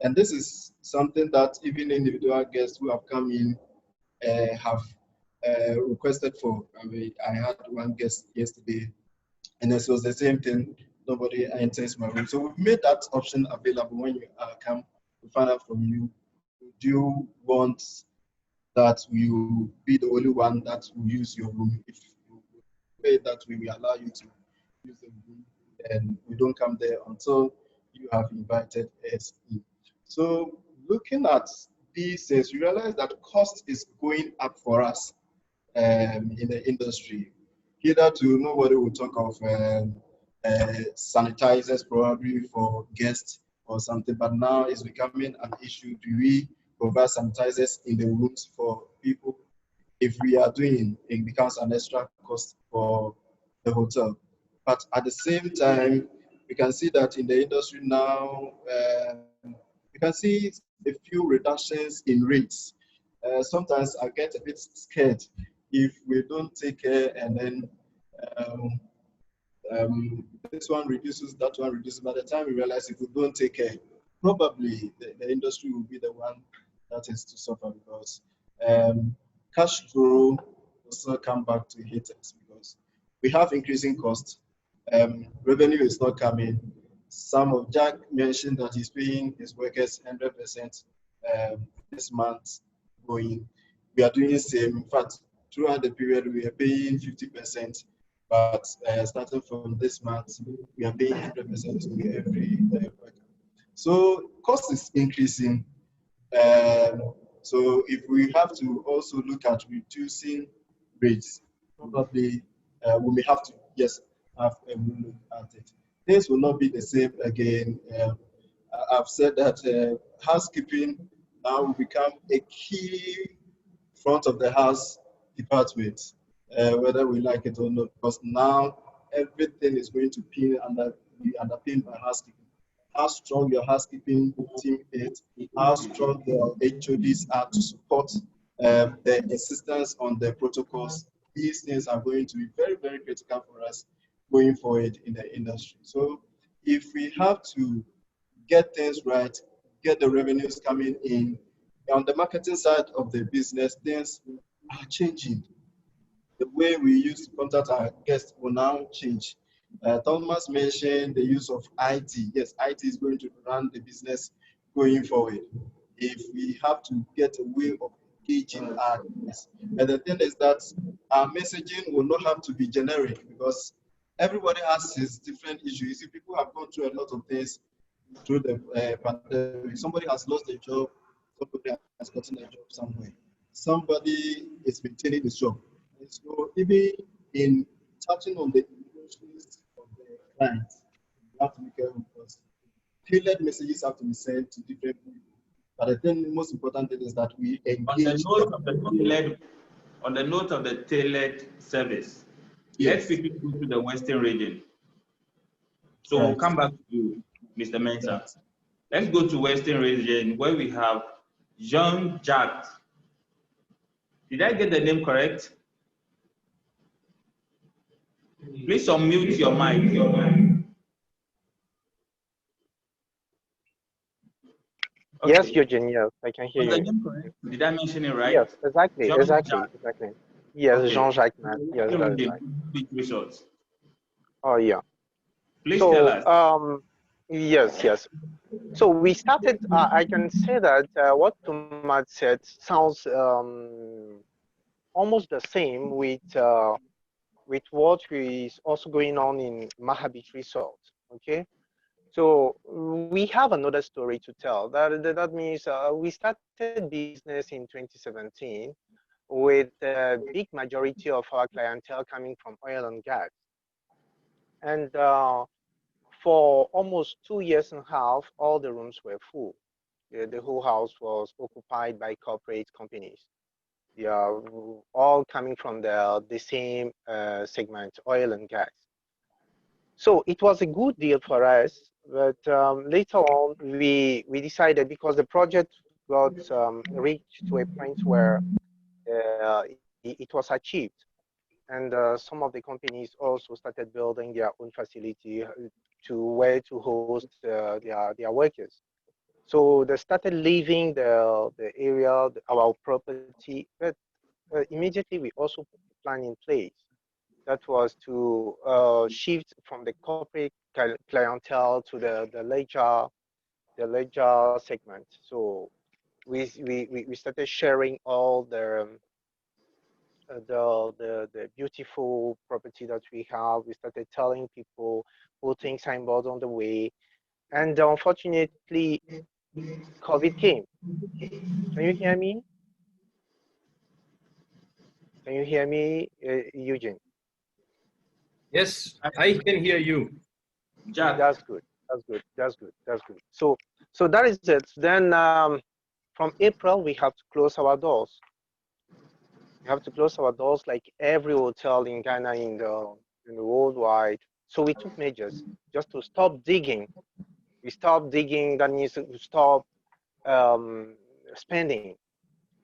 And this is something that even individual guests who have come in have requested for. I had one guest yesterday, and this was the same thing. Nobody enters my room. So we've made that option available. When you come, we find out from you, do you want that you be the only one that will use your room? If you pay that way, we allow you to use the room, and we don't come there until you have invited us in. So looking at these days, we realize that cost is going up for us in the industry. Hitherto, nobody will talk of sanitizers probably for guests or something, but now it's becoming an issue. Do we provide sanitizers in the rooms for people? If we are doing, it becomes an extra cost for the hotel. But at the same time, we can see that in the industry now, we can see a few reductions in rates. Sometimes I get a bit scared if we don't take care and then um, this one reduces, that one reduces. By the time we realize if we don't take care, probably the industry will be the one that is to suffer because cash flow will still come back to hit us because we have increasing costs. Revenue is not coming. Some of Jack mentioned that he's paying his workers 100% this month going. We are doing the same. In fact, throughout the period, we are paying 50%, but starting from this month, we are paying 100% to every worker. So cost is increasing. So if we have to also look at reducing rates, probably we may have to, yes, have a look at it. Things will not be the same again. I've said that housekeeping now will become a key front of the house department, whether we like it or not, because now everything is going to be underpinned by housekeeping. How strong your housekeeping team is, how strong your HODs are to support the insistence on the protocols. These things are going to be very, very critical for us going forward in the industry. So if we have to get things right, get the revenues coming in, on the marketing side of the business, things are changing. The way we used to contact our guests will now change. Thomas mentioned the use of IT. Yes, IT is going to run the business going forward. If we have to get a way of engaging our guests. And the thing is that our messaging will not have to be generic because everybody has his different issues. You see, people have gone through a lot of things through the pandemic. Somebody has lost a job, somebody has gotten a job somewhere. Somebody is maintaining his job. And so even in touching on the emotions of the clients, you have to be careful because tailored messages have to be sent to different people. But I think the most important thing is that we engage. On the note of the tailored service, Yes. let's quickly go to the Western region. So we'll come back to you, Mr. Mensah. Right. Let's go to Western region where we have Jean-Jacques. Did I get the name correct? Please unmute your mic. Okay. Yes, Eugene, yes, I can hear you. Did I mention it right? Yes, exactly. Yes, okay. Jean-Jacques, yes, that's right. Oh, yeah. Please tell us. Yes. So we started, I can say that what Tomat said sounds almost the same with what is also going on in Mahabit Resort, okay? So we have another story to tell. That means we started business in 2017 with a big majority of our clientele coming from oil and gas. And for almost 2.5 years, all the rooms were full. The whole house was occupied by corporate companies. They are all coming from the same segment, oil and gas. So it was a good deal for us, but later on we decided because the project got reached to a point where it was achieved, and some of the companies also started building their own facility to where to host their workers. So they started leaving the area, our property, but immediately we also put a plan in place. That was to shift from the corporate clientele to the leisure segment. So we started sharing all the beautiful property that we have. We started telling people, putting signboards on the way, and unfortunately, COVID came. Can you hear me? Can you hear me, Eugene? Yes, I can hear you. Jack. That's good. That's good. That's good. That's good. So that is it. Then from April, we have to close our doors. We have to close our doors like every hotel in Ghana in the worldwide. So we took measures just to stop digging. We stopped digging. That means to stop spending.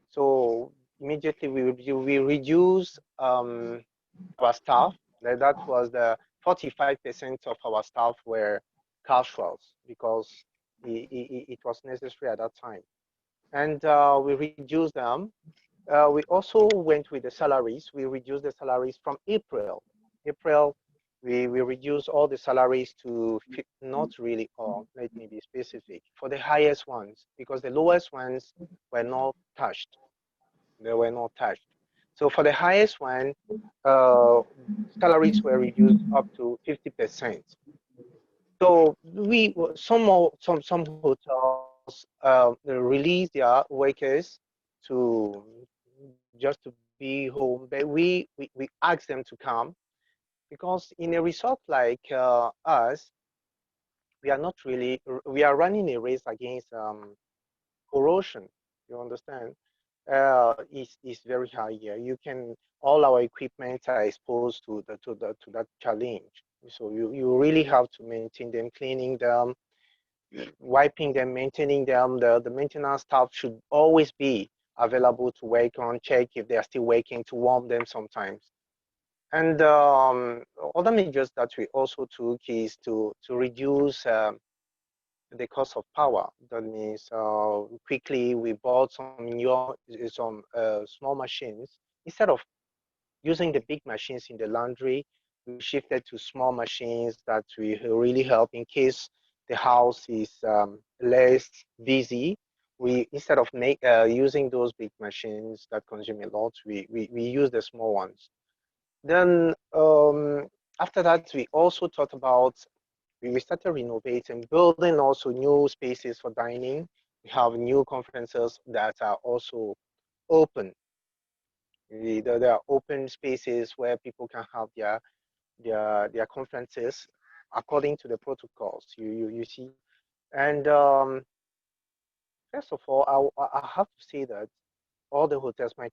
So immediately we reduce our staff. That was the 45% of our staff were casuals because it was necessary at that time. And we reduced them. We also went with the salaries. We reduced the salaries from April. April, we reduced all the salaries to not really all, let me be specific, for the highest ones, because the lowest ones were not touched. They were not touched. So for the highest one, salaries were reduced up to 50%. So some hotels release their workers to just to be home, but we ask them to come because in a resort like us, we are not really we are running a race against corrosion. You understand? Is very high here. You can all our equipment are exposed to that challenge. So you really have to maintain them, cleaning them, wiping them, maintaining them. The maintenance staff should always be available to work on, check if they are still working, to warm them sometimes. And other measures that we also took is to reduce the cost of power. That means quickly we bought some small machines. Instead of using the big machines in the laundry, we shifted to small machines that will really help in case the house is less busy. We instead of using those big machines that consume a lot, we use the small ones. Then after that, we also thought about we started renovating, building also new spaces for dining. We have new conferences that are also open. There are open spaces where people can have their conferences according to the protocols. You see, and first of all, I have to say that all the hotels, my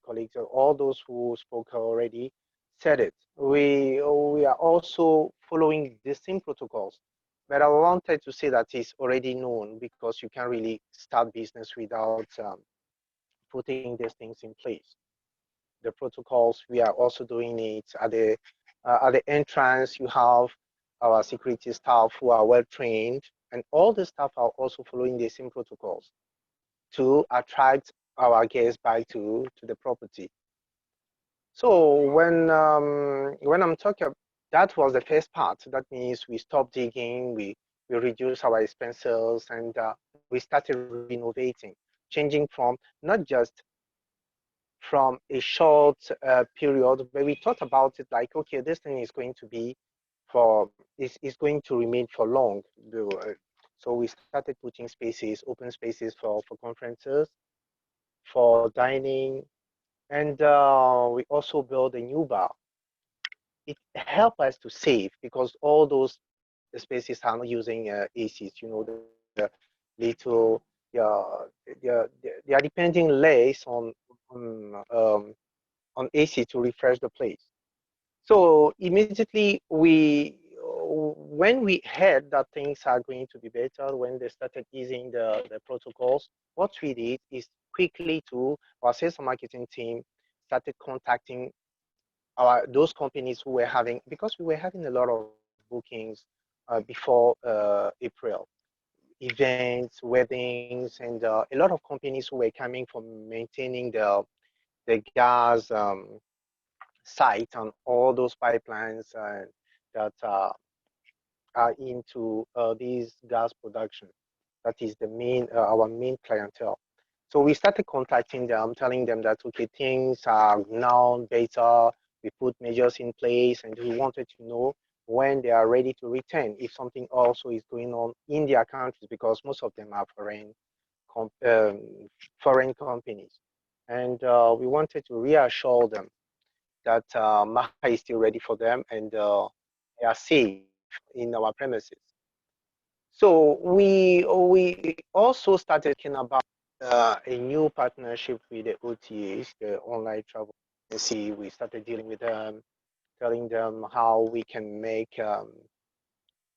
colleagues, all those who spoke already said it. We are also following the same protocols. But I wanted to say that it's already known because you can't really start business without putting these things in place. The protocols, we are also doing it at the entrance. You have our security staff who are well trained, and all the staff are also following the same protocols to attract our guests back to the property. So when I'm talking, that was the first part. That means we stopped digging, we reduced our expenses, and we started renovating, changing from not just from a short period, but we thought about it like, okay, this thing is going to be is going to remain for long. So we started putting spaces, open spaces for conferences, for dining, and we also built a new bar. It helped us to save because all those spaces are not using ACs. You know, the little they are depending less on AC to refresh the place. So immediately when we heard that things are going to be better, when they started easing the protocols, what we did is quickly to our sales and marketing team started contacting those companies who were having, because we were having a lot of bookings before April, events, weddings, and a lot of companies who were coming from maintaining the gas site and all those pipelines that are into these gas production. That is the main our main clientele. So we started contacting them, telling them that okay, things are now better. We put measures in place, and we wanted to know when they are ready to return, if something also is going on in their countries, because most of them are foreign companies. And we wanted to reassure them that Maha is still ready for them, and they are safe in our premises. So we also started thinking about a new partnership with the OTAs, the online travel agency. We started dealing with them, telling them how we can make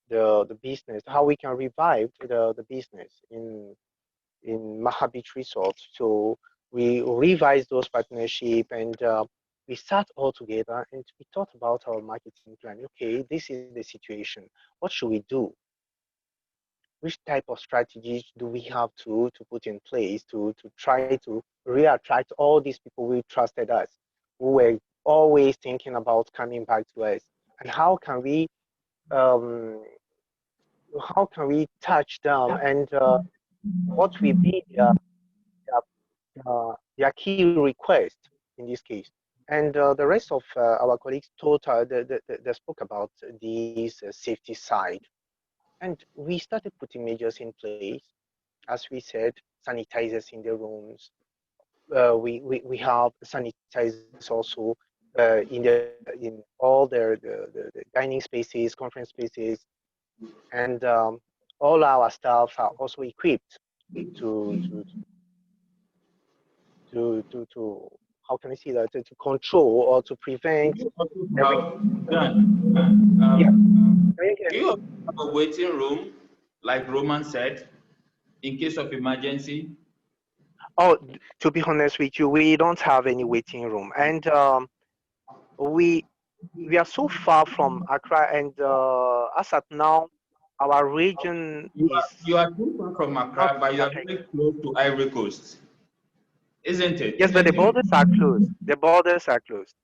the business, how we can revive the business in Maha Beach Resort. So we revised those partnership, and we sat all together and we thought about our marketing plan. Okay, this is the situation. What should we do? Which type of strategies do we have to put in place to try to reattract all these people who trusted us, who were always thinking about coming back to us? And how can we touch them, and what will be their key request in this case? And the rest of our colleagues they spoke about this safety side. And we started putting measures in place. As we said, sanitizers in the rooms. We have sanitizers also in all the dining spaces, conference spaces, and all our staff are also equipped to how can I say that, to control or to prevent every. Yeah. Do you have a waiting room, like Roman said, in case of emergency? Oh, to be honest with you, we don't have any waiting room, and we are so far from Accra, and as at now, our region is You are too far from not Accra, but you are affected. very close to Ivory Coast, isn't it? Yes, but the borders are closed. The borders are closed.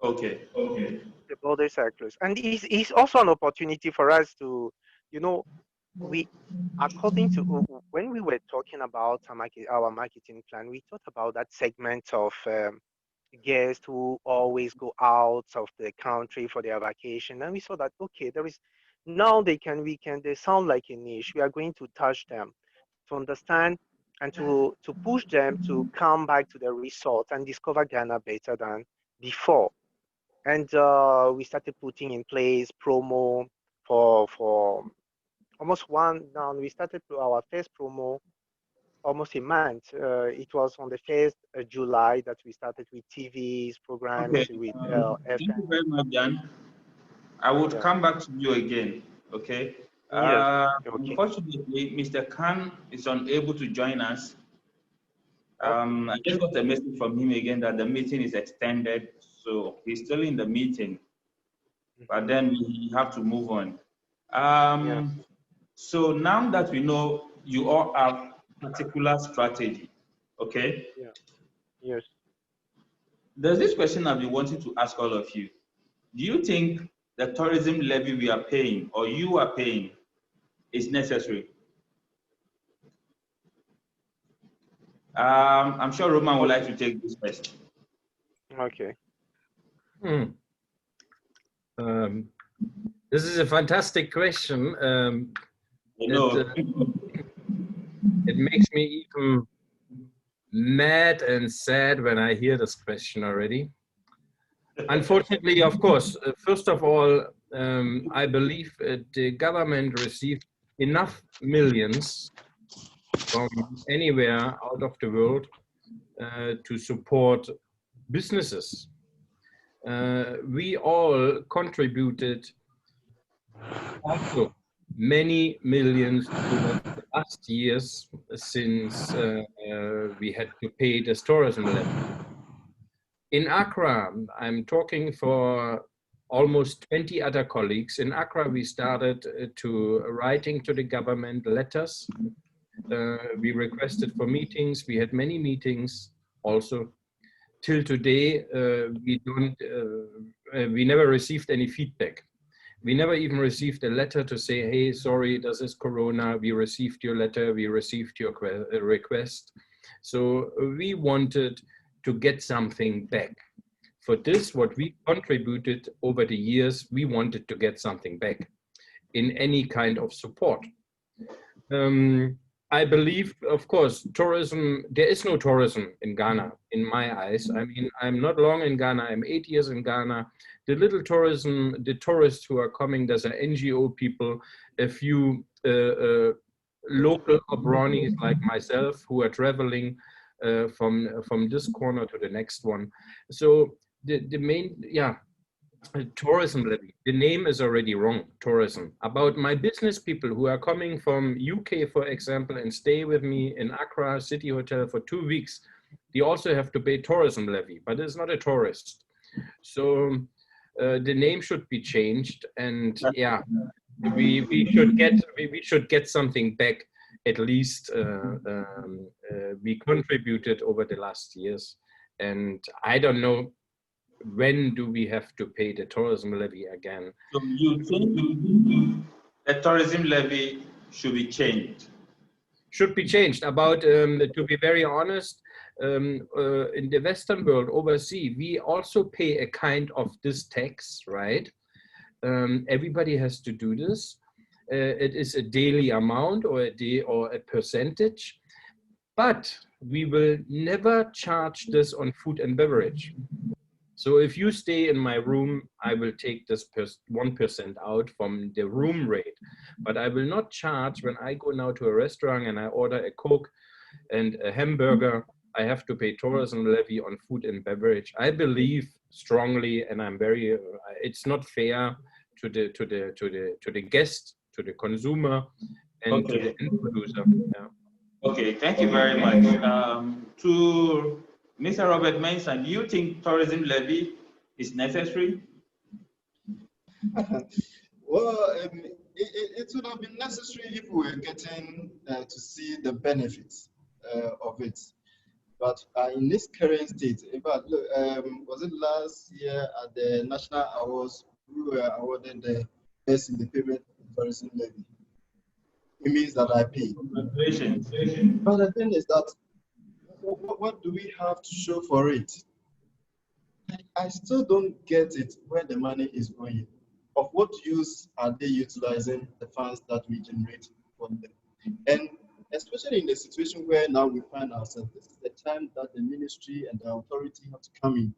Okay. Okay. The borders are closed, and it's also an opportunity for us to, you know, we, according to when we were talking about our marketing plan, we thought about that segment of guests who always go out of the country for their vacation, and we saw that okay, there is now they sound like a niche. We are going to touch them to understand and to push them to come back to the resort and discover Ghana better than before. And we started putting in place promo for almost one. Now we started our first promo almost a month. It was on the 1st July that we started with TVs, programs, Okay. with Thank FM. you very much, Jan. I would come back to you again. Okay. Yes. Okay. Unfortunately, Mr. Khan is unable to join us. I just got a message from him again that the meeting is extended, so he's still in the meeting, but then we have to move on. So now that we know you all have particular strategy, okay? Yeah. Yes. There's this question I've been wanting to ask all of you. Do you think the tourism levy we are paying or you are paying is necessary? I'm sure Roman would like to take this first. Okay. This is a fantastic question. It makes me even mad and sad when I hear this question already. Unfortunately, of course, first of all, I believe the government received enough millions from anywhere out of the world to support businesses. We all contributed also many millions over the last years since we had to pay this tourism levy. In Accra, I'm talking for almost 20 other colleagues. In Accra, we started to writing to the government letters. We requested for meetings. We had many meetings also. Till today, we never received any feedback. We never even received a letter to say, hey, sorry, this is Corona. We received your letter. We received your request. So we wanted to get something back for this, what we contributed over the years, we wanted to get something back in any kind of support. I believe, of course, tourism, there is no tourism in Ghana, in my eyes. I mean, I'm not long in Ghana, I'm 8 years in Ghana. The little tourism, the tourists who are coming, there's an NGO people, a few local Obranis like myself who are traveling from this corner to the next one. So the main, yeah, tourism levy, the name is already wrong, tourism. About my business people who are coming from UK, for example, and stay with me in Accra City Hotel for 2 weeks, they also have to pay tourism levy, but it's not a tourist. So the name should be changed, and yeah, we should get something back. At least we contributed over the last years, and I don't know when do we have to pay the tourism levy again. So you think the tourism levy should be changed? Should be changed. About to be very honest, in the Western world, overseas, we also pay a kind of this tax, right? Everybody has to do this. It is a daily amount or a day or a percentage, but we will never charge this on food and beverage. So if you stay in my room, I will take this 1% out from the room rate, but I will not charge when I go now to a restaurant and I order a Coke and a hamburger. I have to pay tourism levy on food and beverage. I believe strongly, and I'm very. It's not fair to the guest, to the consumer, and to the end producer. Yeah. Okay, thank you very much. To Mr. Robert Manson, do you think tourism levy is necessary? Well, it would have been necessary if we were getting to see the benefits of it. But in this current state, in fact, look, was it last year at the National Awards, we were awarded the Best Independent Tourism Levy. It means that I pay. But the thing is that, what do we have to show for it? I still don't get it where the money is going. Of what use are they utilizing the funds that we generate from them? And especially in the situation where now we find ourselves, this is the time that the ministry and the authority have to come in.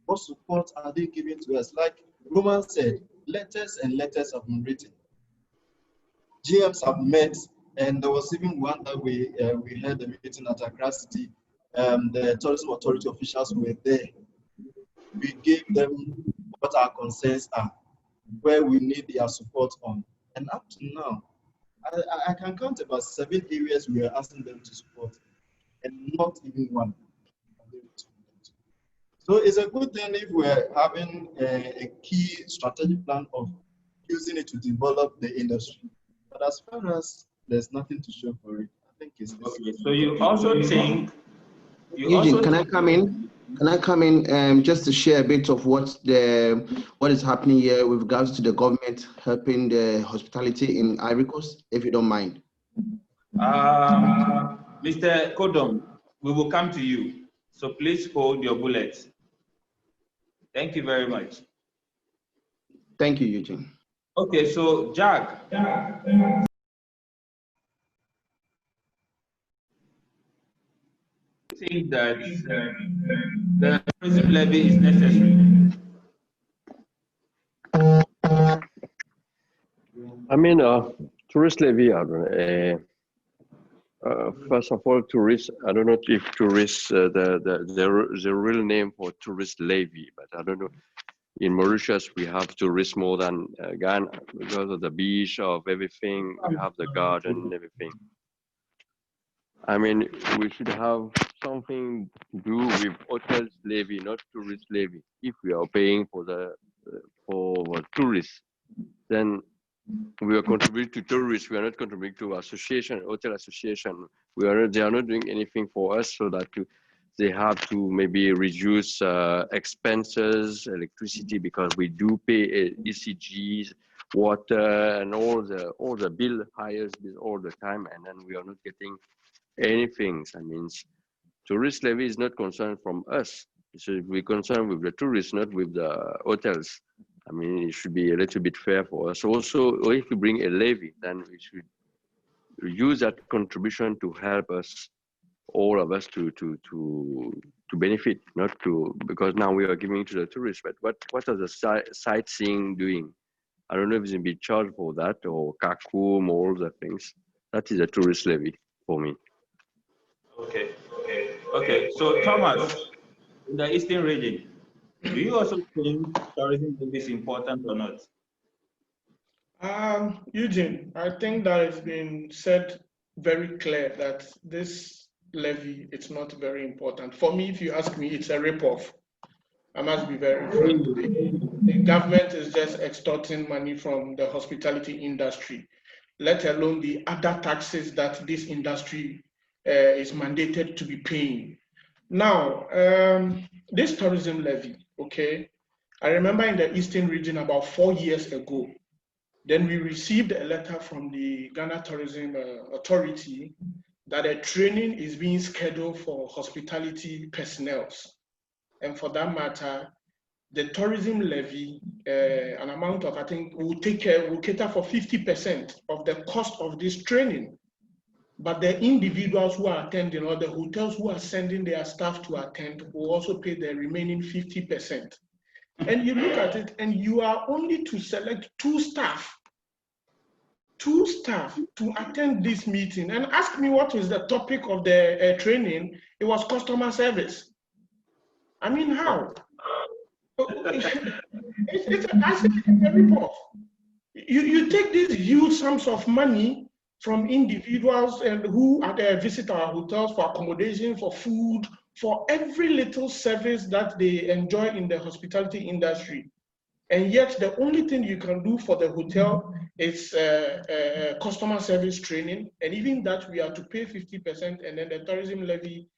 What support are they giving to us? Like Roman said, letters and letters have been written. GMs have met, and there was even one that we had a meeting at Accra City. The tourism authority officials were there. We gave them what our concerns are, where we need their support on. And up to now, I can count about 7 areas we are asking them to support, and not even one. So it's a good thing if we're having a key strategic plan of using it to develop the industry. But as far as there's nothing to show for it, I think it's okay. So you also think? Eugene, can I come in? Can I come in just to share a bit of what is happening here with regards to the government helping the hospitality in Ivory Coast, if you don't mind? Mr. Kodom, we will come to you. So please hold your bullets. Thank you very much. Thank you, Eugene. Okay, so Jack. I think that the tourism levy is necessary. I mean, tourist levy, first of all, tourists, I don't know if tourists, the real name for tourist levy, but I don't know. In Mauritius, we have tourists more than Ghana because of the beach, of everything. We have the garden, everything. I mean, we should have something to do with hotels levy, not tourist levy. If we are paying for tourists, then we are contributing to tourists. We are not contributing to association, hotel association. They are not doing anything for us, so that they have to maybe reduce expenses, electricity, because we do pay ECGs, water, and all the bill, highest bill all the time, and then we are not getting anything. I mean, tourist levy is not concerned from us. So we're concerned with the tourists, not with the hotels. I mean, it should be a little bit fair for us. Also, or if we bring a levy, then we should use that contribution to help us, all of us, to benefit, not to, because now we are giving to the tourists. But what are the sightseeing doing? I don't know if it's going to be charged for that, or Kakum, or all the things. That is a tourist levy for me. Okay. Okay. So Thomas, in the Eastern region, do you also think tourism is important or not? Eugene, I think that it's been said very clear that this levy, it's not very important. For me, if you ask me, it's a rip-off. I must be very frank. The government is just extorting money from the hospitality industry, let alone the other taxes that this industry is mandated to be paying. Now, this tourism levy, okay, I remember in the Eastern region about 4 years ago, then we received a letter from the Ghana Tourism Authority that a training is being scheduled for hospitality personnel. And for that matter, the tourism levy, an amount of, I think, will cater for 50% of the cost of this training. But the individuals who are attending, or the hotels who are sending their staff to attend, will also pay the remaining 50%. And you look at it, and you are only to select two staff to attend this meeting. And ask me what is the topic of the training. It was customer service. I mean, how? It's a rip-off. You take these huge sums of money from individuals and who visit our hotels for accommodation, for food, for every little service that they enjoy in the hospitality industry. And yet the only thing you can do for the hotel is customer service training. And even that, we are to pay 50%, and then the tourism levy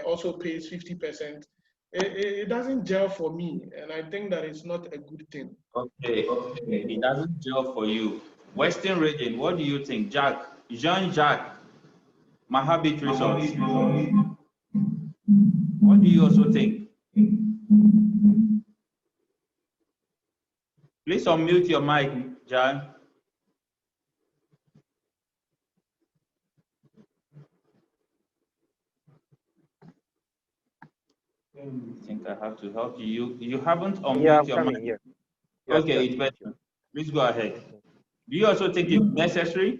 also pays 50%. It doesn't gel for me, and I think that it's not a good thing. Okay, it doesn't gel for you. Western region, what do you think? Jean-Jacques, Mahabit Resorts. What do you also think? Please unmute your mic, John. I think I have to help you. You haven't unmuted your mic. Yes, Okay, yes, it's better. Please go ahead. Do you also think it's necessary?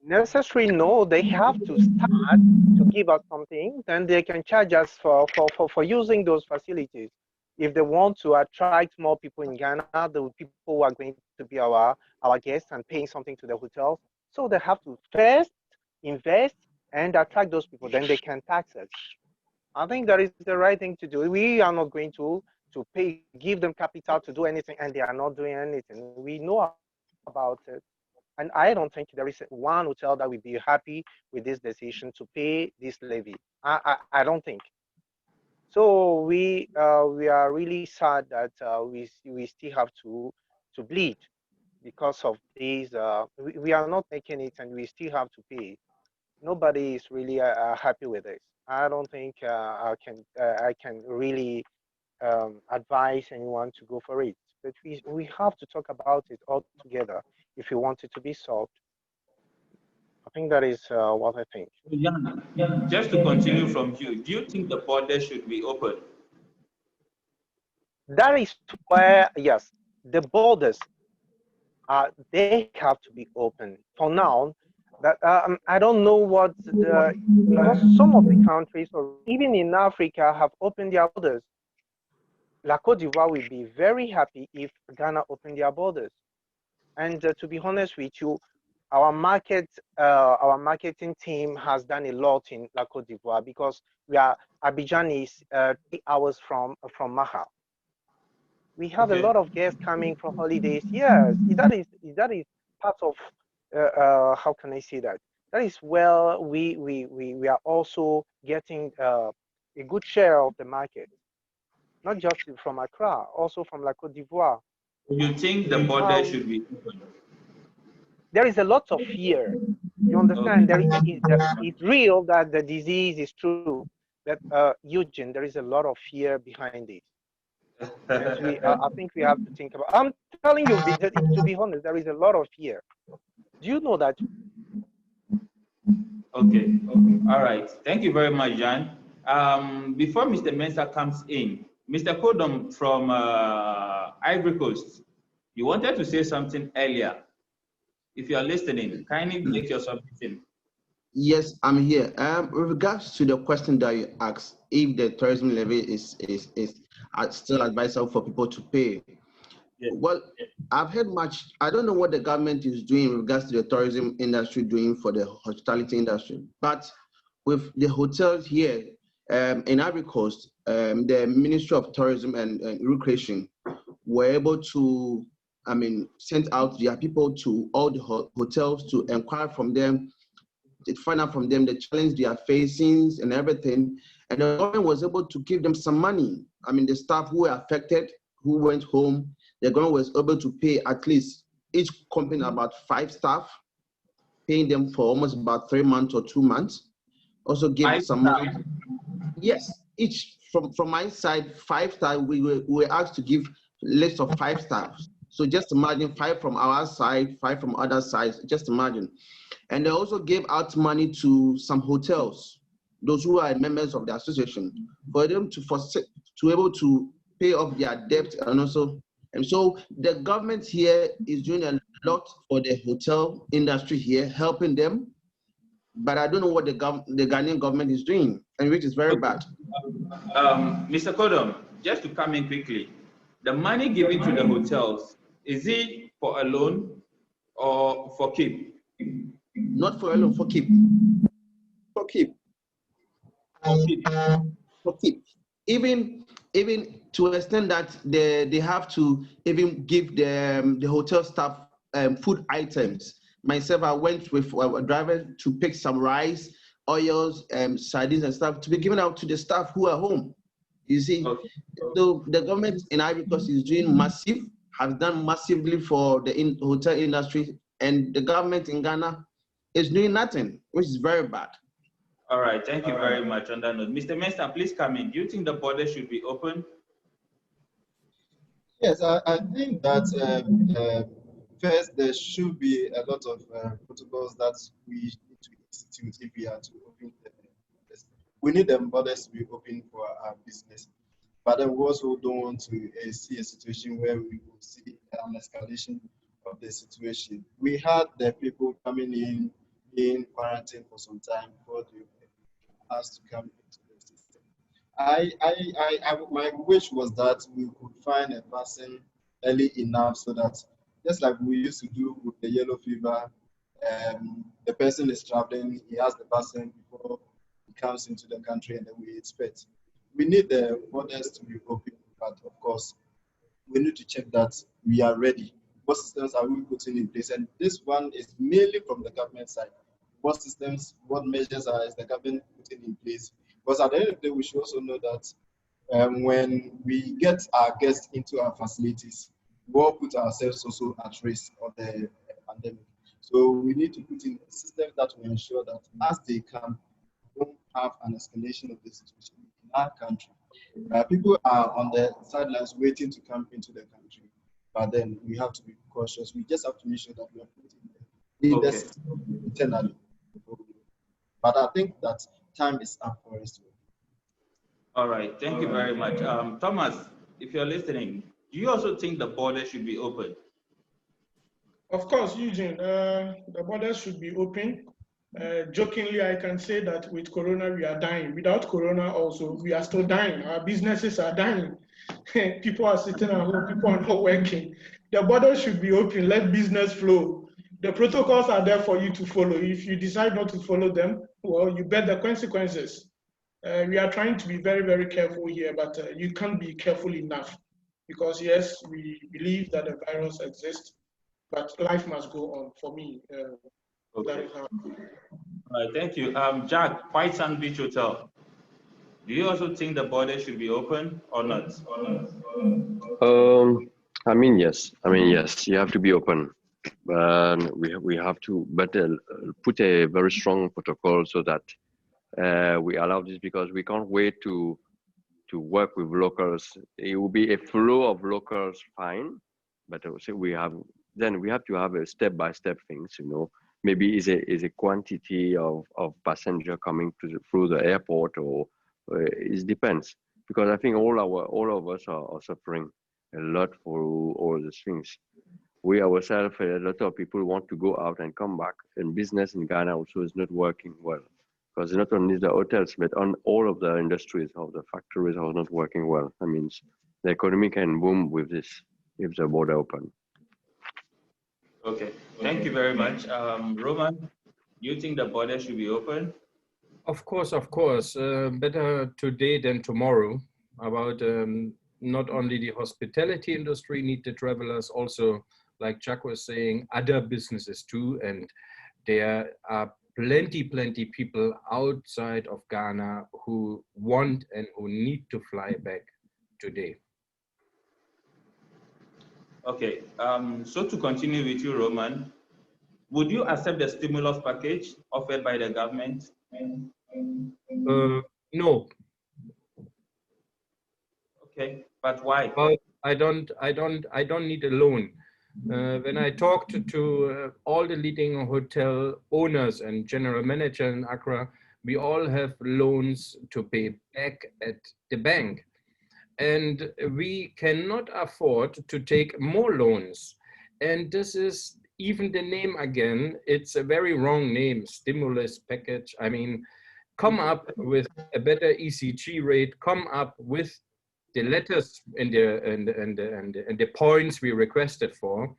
Necessary? No, they have to start to give us something, then they can charge us for using those facilities. If they want to attract more people in Ghana, the people who are going to be our guests and paying something to the hotels, so they have to first invest and attract those people, then they can tax us. I think that is the right thing to do. We are not going to give them capital to do anything, and they are not doing anything. We know about it. And I don't think there is one hotel that will be happy with this decision to pay this levy. I don't think. So we are really sad that we still have to bleed because of these. We are not making it, and we still have to pay. Nobody is really happy with this. I don't think I can really advise anyone to go for it. But we have to talk about it all together if we want it to be solved. I think that is what I think. Yeah. Just to continue from you, do you think the border should be open? That is where, yes, the borders they have to be open. For now, that I don't know what because some of the countries, or even in Africa, have opened their borders. La Côte d'Ivoire will be very happy if Ghana opened their borders. And to be honest with you, our marketing team has done a lot in La Côte d'Ivoire because Abidjan is 3 hours from Maha. We have a lot of guests coming from holidays. Yes, that is part of how can I say that? That is where we are also getting a good share of the market, not just from Accra, also from La Côte d'Ivoire. You think the border should be open? There is a lot of fear. You understand? It's real that the disease is true, But Eugene, there is a lot of fear behind it. And I think we have to think about. I'm telling you, to be honest, there is a lot of fear. Do you know that? Okay. All right. Thank you very much, Jan. Before Mr. Mensah comes in, Mr. Kodom from Ivory Coast, you wanted to say something earlier. If you are listening, kindly make your submission. Yes, I'm here. With regards to the question that you asked, if the tourism levy is still advisable for people to pay. Yes. Well, I've heard much. I don't know what the government is doing in regards to the tourism industry doing for the hospitality industry, but with the hotels here in Ivory Coast, the Ministry of Tourism and Recreation were able to, send out their people to all the hotels to inquire from them, to find out from them the challenge they are facing and everything. And the government was able to give them some money. The staff who were affected, who went home, the government was able to pay at least each company about 5 staff, paying them for almost about 3 months or 2 months. Also give some money. Yes, each from my side, 5 staff, we were asked to give list of 5 staff. So just imagine 5 from our side, 5 from other sides, just imagine. And they also gave out money to some hotels, those who are members of the association, for them to able to pay off their debt and also. And so the government here is doing a lot for the hotel industry here, helping them. But I don't know what the Ghanaian government is doing, and which is very bad. Mr. Kodom, just to come in quickly, the money given to the hotels, is it for a loan or for keep? Not for a loan, for keep. For keep. For keep. Even to an extent that they have to even give the hotel staff food items. Myself, I went with a driver to pick some rice, oils, sardines and stuff to be given out to the staff who are home. You see, so the government in Ivory Coast is doing massive, has done massively for the hotel industry, and the government in Ghana is doing nothing, which is very bad. All right, thank you very much on that note. Mr. Mensah, please come in. Do you think the border should be open? Yes, I think that first there should be a lot of protocols that we need to institute if we are to open the borders. We need the borders to be open for our business, but then we also don't want to see a situation where we will see an escalation of the situation. We had the people coming in quarantine for some time before they were asked to come into the system. My wish was that we could find a person early enough so that, just like we used to do with the yellow fever, the person is traveling, he has the person before he comes into the country, and then we expect. We need the borders to be open, but of course, we need to check that we are ready. What systems are we putting in place? And this one is mainly from the government side. What systems, what measures is the government putting in place? Because at the end of the day, we should also know that when we get our guests into our facilities, we all put ourselves also at risk of the pandemic. So we need to put in systems that will ensure that as they come, we don't have an escalation of the situation in our country. People are on the sidelines waiting to come into the country, but then we have to be cautious. We just have to make sure that we are putting the system internally. But I think that time is up for us to. All right, thank you very much. Thomas, if you're listening, do you also think the border should be open? Of course, Eugene, the borders should be open. Jokingly, I can say that with Corona, we are dying. Without Corona also, we are still dying. Our businesses are dying. People are sitting at home, people are not working. The borders should be open, let business flow. The protocols are there for you to follow. If you decide not to follow them, well, you bear the consequences. We are trying to be very, very careful here, but you can't be careful enough. Because yes, we believe that the virus exists, but life must go on for me. That is how. All right, thank you. Jack, White Sand Beach Hotel. Do you also think the border should be open or not? Yes, you have to be open. But we have to put a very strong protocol so that we allow this because we can't wait to work with locals. It will be a flow of locals, fine, but also we have to have a step-by-step things, you know. Maybe is a quantity of passenger coming through the airport, or it depends, because I think all of us are suffering a lot for all these things. We ourselves, a lot of people want to go out and come back, and business in Ghana also is not working well, because not only the hotels, but on all of the industries, of the factories are not working well. That means the economy can boom with this if the border open. Okay, thank you very much. Roman, do you think the border should be open? Of course, of course. Better today than tomorrow. About not only the hospitality industry need the travelers, also, like Chuck was saying, other businesses too. And there are plenty people outside of Ghana who want and who need to fly back today. Okay, so to continue with you, Roman, would you accept the stimulus package offered by the government? No. Okay, but why? Well, I don't need a loan. When I talked to all the leading hotel owners and general manager in Accra, we all have loans to pay back at the bank. And we cannot afford to take more loans. And this is even the name again, it's a very wrong name, stimulus package. I mean, come up with a better ECG rate, come up with the letters and the points we requested for,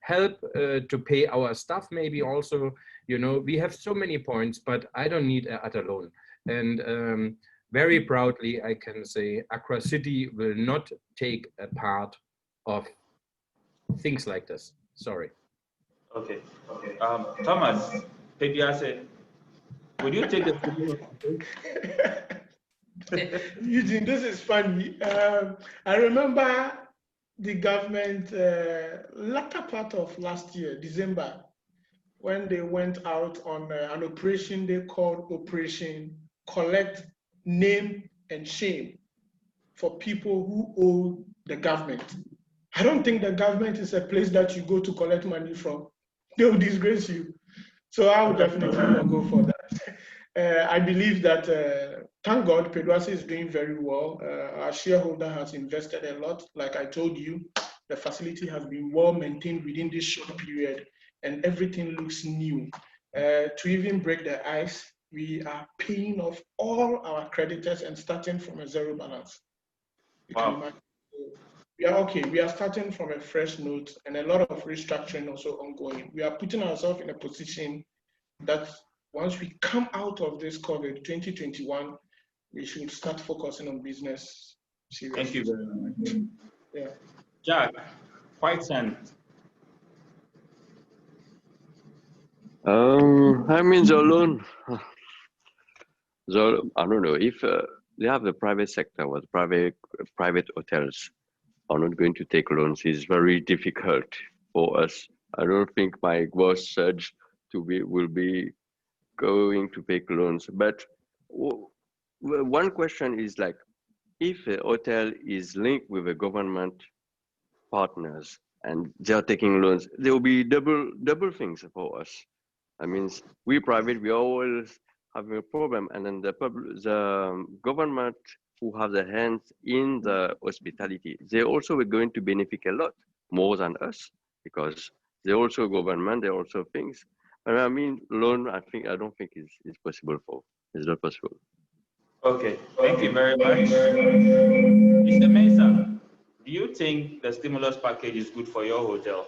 help to pay our staff maybe also. You know, we have so many points, but I don't need another loan. And very proudly, I can say Accra City will not take a part of things like this. Sorry. Okay. Thomas, Pepiase, would you take the Eugene, this is funny. I remember the government latter part of last year, December, when they went out on an operation they called Operation Collect Name and Shame for people who owe the government. I don't think the government is a place that you go to collect money from. They will disgrace you. So I would definitely not go for that. I believe that, thank God, Pedwasi is doing very well. Our shareholder has invested a lot. Like I told you, the facility has been well maintained within this short period, and everything looks new. To even break the ice, we are paying off all our creditors and starting from a zero balance. Wow. We are okay. We are starting from a fresh note, and a lot of restructuring also ongoing. We are putting ourselves in a position that once we come out of this COVID 2021, we should start focusing on business seriously. Thank you very much. Yeah. Jack, White Sand. I mean, the loan. I don't know if they have the private sector or the private hotels are not going to take loans. It's very difficult for us. I don't think my gross surge will be going to take loans. But one question is like, if a hotel is linked with a government partners and they're taking loans, there will be double things for us. I mean, we private, we always have a problem, and then the government who have their hands in the hospitality, they also are going to benefit a lot more than us, because they're also government, they're also things. But I mean, loan, I don't think is possible it's not possible. Okay, thank you very much. Mr. Mensah, do you think the stimulus package is good for your hotel?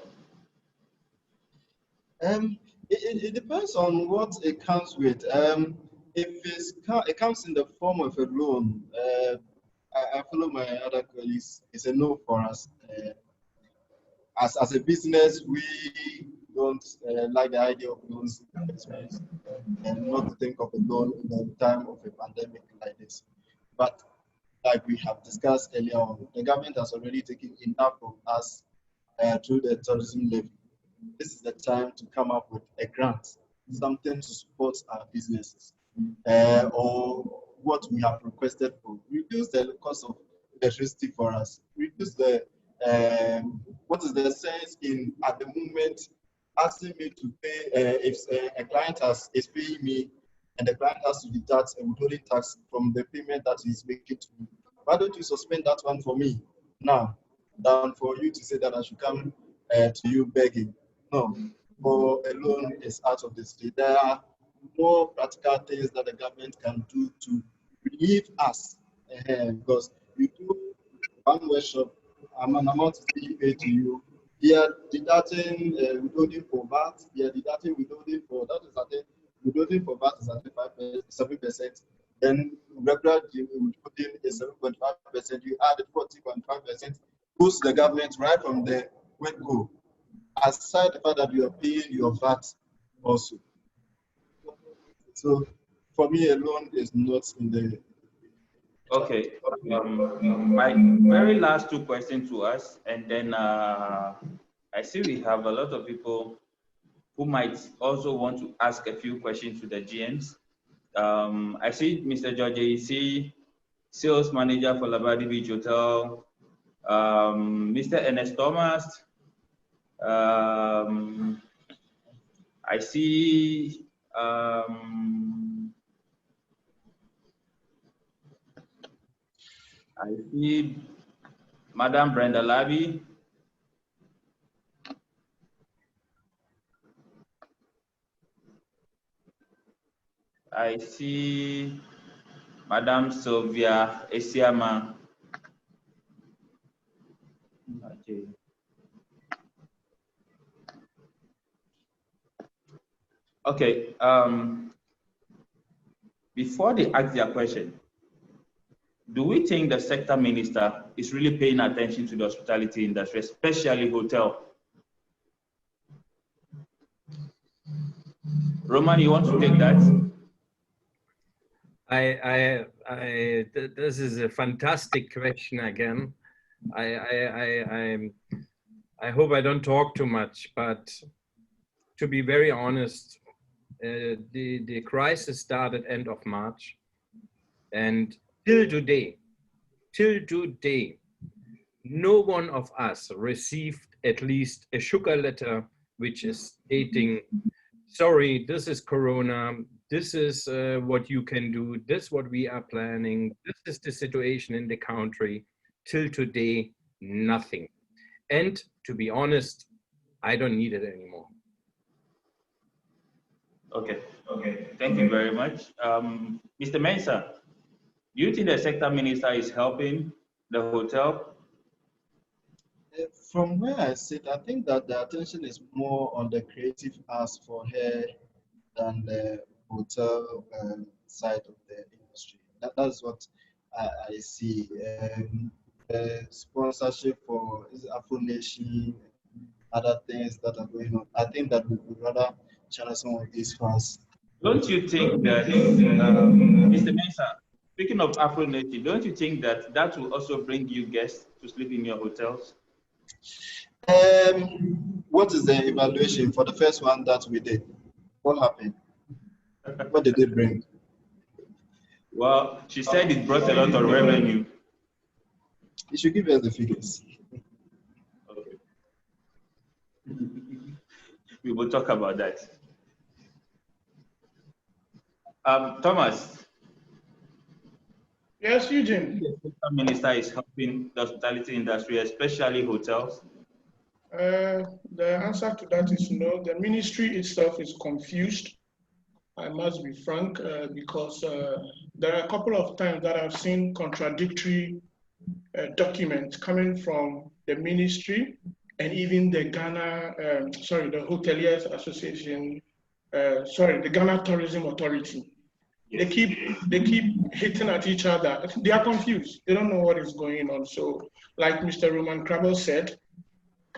It depends on what it comes with. If it comes in the form of a loan, I follow my other colleagues. It's a no for us. As a business, we don't like the idea of loans in the first place, and not to think of a loan in the time of a pandemic like this. But like we have discussed earlier on, the government has already taken enough of us through the tourism levy. This is the time to come up with a grant, something to support our businesses. or what we have requested for. Reduce the cost of electricity for us. Reduce the what is the sense in at the moment asking me to pay if a client is paying me and the client has to deduct a withholding tax from the payment that he's making to me. Why don't you suspend that one for me now, than for you to say that I should come to you begging? No, for a loan is out of the state. There are more practical things that the government can do to relieve us, because you do one workshop, an amount is being paid to you. They are deducting withholding for VAT. They are deducting withholding for that is at withholding for VAT is at 7%. Then regular withholding is 7.5%. You add 40.5%, boosts the government right from the word go. Aside the fact that you are paying your VAT also. So for me, alone is not in the. Okay. My very last two questions to us, and then I see we have a lot of people who might also want to ask a few questions to the GMs. I see Mr. George AC, Sales Manager for Labadi Beach Hotel, Mr. Ernest Thomas. I see Madam Brenda Labi. I see Madam Sylvia Esiama. Okay. Okay. Before they ask their question, do we think the sector minister is really paying attention to the hospitality industry, especially hotel? Roman, you want to take that? This is a fantastic question again. I hope I don't talk too much, but to be very honest, the crisis started end of March, and till today, no one of us received at least a sugar letter which is stating, sorry, this is Corona, this is what you can do, this is what we are planning, this is the situation in the country. Till today, nothing. And to be honest, I don't need it anymore. Okay. Thank you very much. Mr. Mensah, do you think the sector minister is helping the hotel? From where I sit, I think that the attention is more on the creative ask for her than the hotel side of the industry. That's what I see. The sponsorship for Afro Nation, other things that are going on. I think that we would rather channel some of these first. Don't you think that, Mr. Mensah, speaking of Afro Nation, don't you think that that will also bring you guests to sleep in your hotels? What is the evaluation for the first one that we did? What happened? What did it bring? Well, she said it brought a lot of revenue. You should give us the figures. Okay. We will talk about that. Thomas. Yes, Eugene. The sector minister is helping the hospitality industry, especially hotels. The answer to that is no. The ministry itself is confused. I must be frank, because there are a couple of times that I've seen contradictory documents coming from the ministry and even the the Hoteliers Association, the Ghana Tourism Authority. They keep hitting at each other. They are confused. They don't know what is going on. So, like Mr. Roman Krabel said,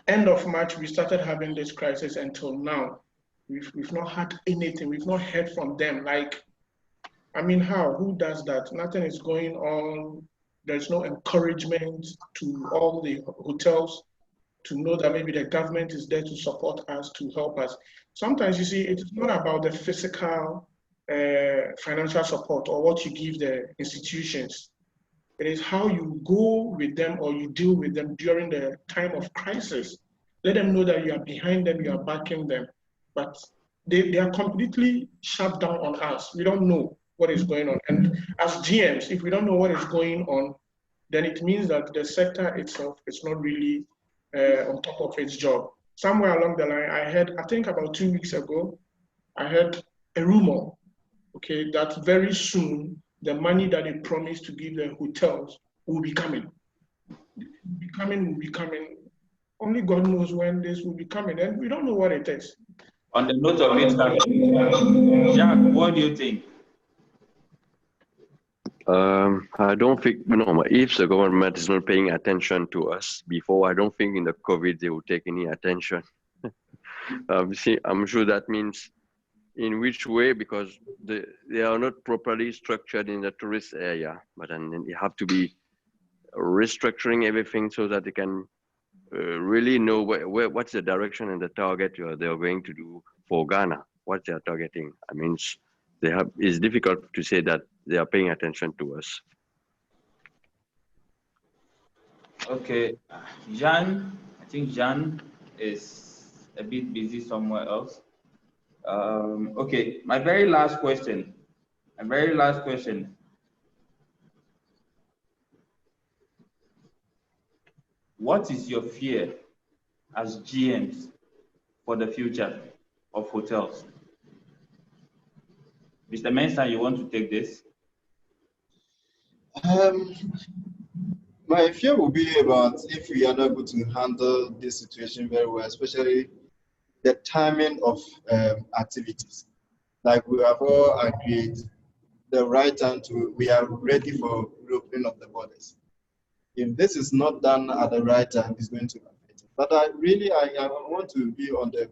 end of March we started having this crisis until now. We've not had anything. We've not heard from them. Like, I mean, how? Who does that? Nothing is going on. There's no encouragement to all the hotels to know that maybe the government is there to support us, to help us. Sometimes you see, it's not about the physical financial support or what you give the institutions. It is how you go with them or you deal with them during the time of crisis. Let them know that you are behind them, you are backing them. But they are completely shut down on us. We don't know what is going on. And as GMs, if we don't know what is going on, then it means that the sector itself is not really on top of its job. Somewhere along the line, I heard, I think about 2 weeks ago, I heard a rumor, okay, that very soon the money that they promised to give the hotels will be coming. Will be coming. Only God knows when this will be coming, and we don't know what it is. On the note of it, Jack, what do you think? I don't think, if the government is not paying attention to us before, I don't think in the COVID they will take any attention. I'm sure that means in which way, because they are not properly structured in the tourist area, but then you have to be restructuring everything so that they can really know what's the direction and the target they're going to do for Ghana, what they're targeting. I mean, it's difficult to say that they are paying attention to us. Okay, Jean, I think Jean is a bit busy somewhere else. Okay, my very last question. What is your fear as GMs for the future of hotels? Mr. Mensah, you want to take this? My fear will be about if we are not able to handle this situation very well, especially the timing of activities. Like we have all agreed, the right time we are ready for reopening of the borders. If this is not done at the right time, it's going to affect it. But I want to be on the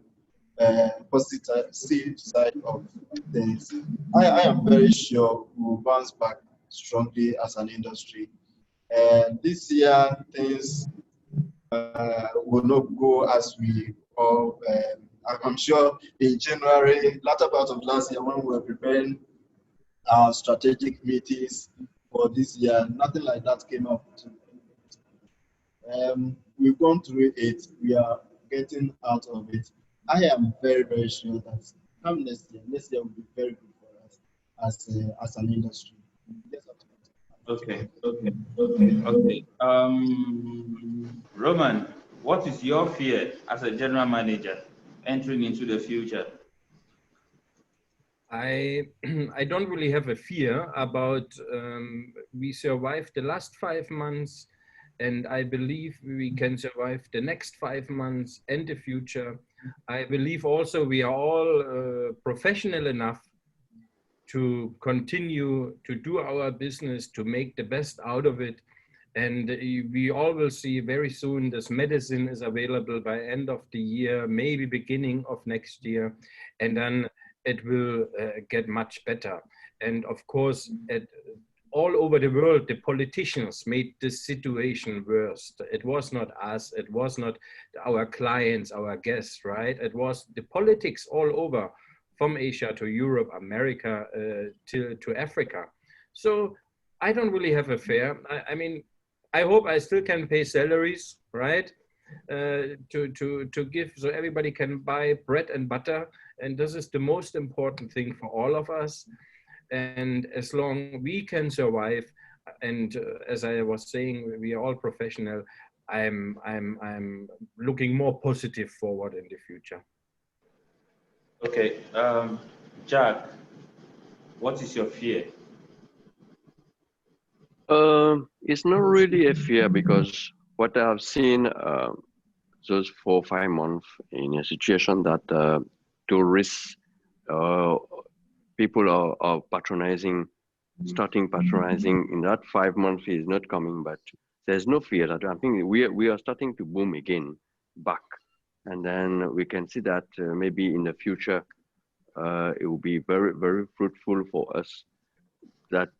positive side of things. I am very sure we will bounce back strongly as an industry. And this year, things will not go as we all. I'm sure in January, latter part of last year, when we were preparing our strategic meetings for this year, nothing like that came up. We've gone through it. We are getting out of it. I am very, very sure that come next year will be very good for us as an industry. Okay. Roman, what is your fear as a general manager entering into the future? I don't really have a fear about, we survived the last 5 months, and I believe we can survive the next 5 months and the future. I believe also we are all professional enough to continue to do our business, to make the best out of it. And we all will see very soon this medicine is available by end of the year, maybe beginning of next year. And then it will get much better. And of course, all over the world, the politicians made this situation worse. It was not us, it was not our clients, our guests, right? It was the politics all over, from Asia to Europe, America, to Africa. So I don't really have a fear. I mean, I hope I still can pay salaries, right? To give, so everybody can buy bread and butter. And this is the most important thing for all of us. And as long we can survive, and as I was saying, we are all professional, I'm looking more positive forward in the future. Okay, Jack, what is your fear? It's not really a fear, because what I have seen those 4 or 5 months in a situation that tourists, people are patronizing, starting patronizing. In that 5 months, he is not coming, but there's no fear that I think we are starting to boom again back. And then we can see that maybe in the future, it will be very, very fruitful for us, that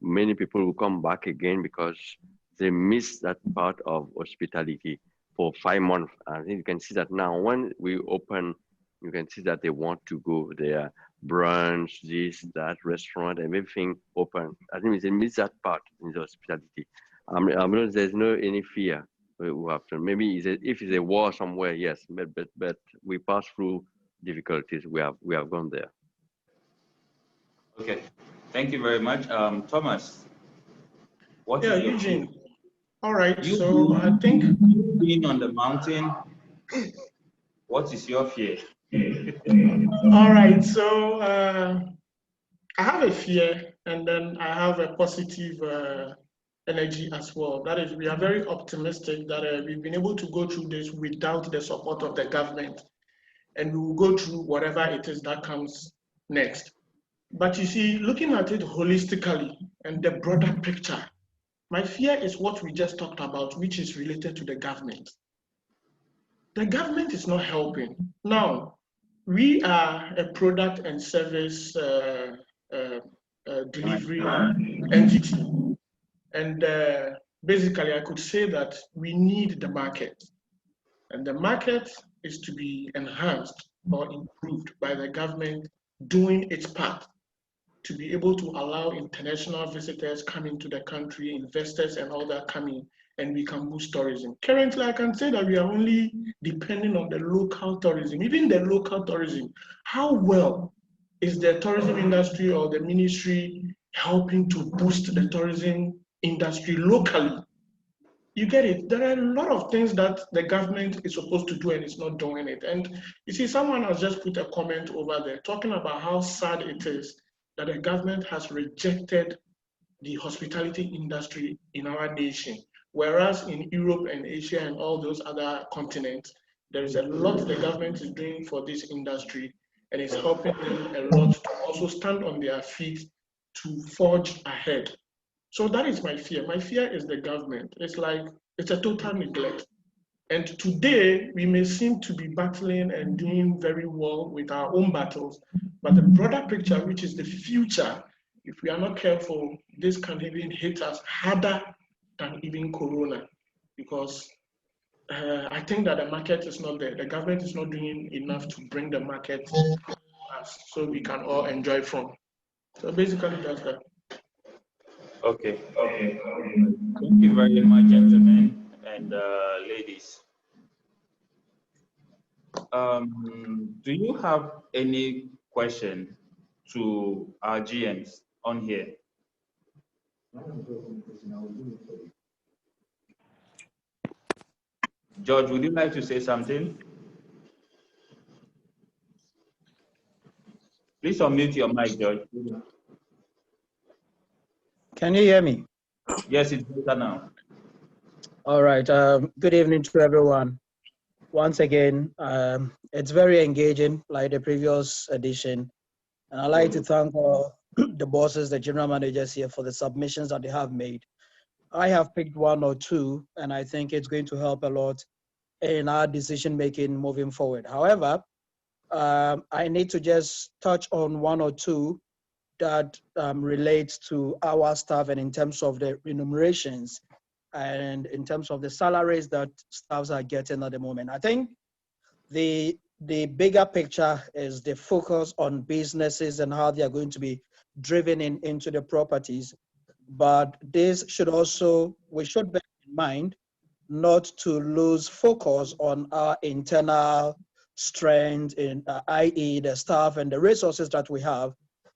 many people will come back again, because they miss that part of hospitality for 5 months. I think you can see that now when we open You can see that they want to go there, brunch, this, that, restaurant, and everything open. I think they miss that part in the hospitality. There's no any fear we have to. Maybe if it's a war somewhere, yes, but we pass through difficulties. We have gone there. Okay, thank you very much, Thomas. What Yeah, is your Eugene. fear? All right, so I think being on the mountain, what is your fear? all right, so I have a fear, and then I have a positive energy as well. That is, we are very optimistic that we've been able to go through this without the support of the government, and we will go through whatever it is that comes next. But you see, looking at it holistically and the broader picture, my fear is what we just talked about, which is related to the government. The government is not helping. Now, we are a product and service delivery entity. And basically, I could say that we need the market. And the market is to be enhanced or improved by the government doing its part to be able to allow international visitors come into the country, investors and all that coming, and we can boost tourism. Currently, I can say that we are only depending on the local tourism. Even the local tourism, how well is the tourism industry or the ministry helping to boost the tourism industry locally? You get it. There are a lot of things that the government is supposed to do and it's not doing it. And you see, someone has just put a comment over there talking about how sad it is that the government has rejected the hospitality industry in our nation. Whereas in Europe and Asia and all those other continents, there is a lot the government is doing for this industry, and it's helping them a lot to also stand on their feet to forge ahead. So that is my fear. My fear is the government. It's like, it's a total neglect. And today, we may seem to be battling and doing very well with our own battles, but the broader picture, which is the future, if we are not careful, this can even hit us harder than even Corona, because I think that the market is not there. The government is not doing enough to bring the market to us so we can all enjoy from. So basically, that's that. Okay. Thank you very much, gentlemen and ladies. Do you have any question to our GMs on here? George, would you like to say something? Please unmute your mic, George. Can you hear me? Yes, it's better now. All right. Good evening to everyone. Once again, it's very engaging, like the previous edition. And I'd like to thank all the bosses, the general managers here for the submissions that they have made. I have picked one or two, and I think it's going to help a lot in our decision-making moving forward. However, I need to just touch on one or two that relates to our staff and in terms of the remunerations and in terms of the salaries that staffs are getting at the moment. I think the bigger picture is the focus on businesses and how they are going to be driven into the properties. But this should also, we should bear in mind not to lose focus on our internal strength, i.e. the staff and the resources that we have,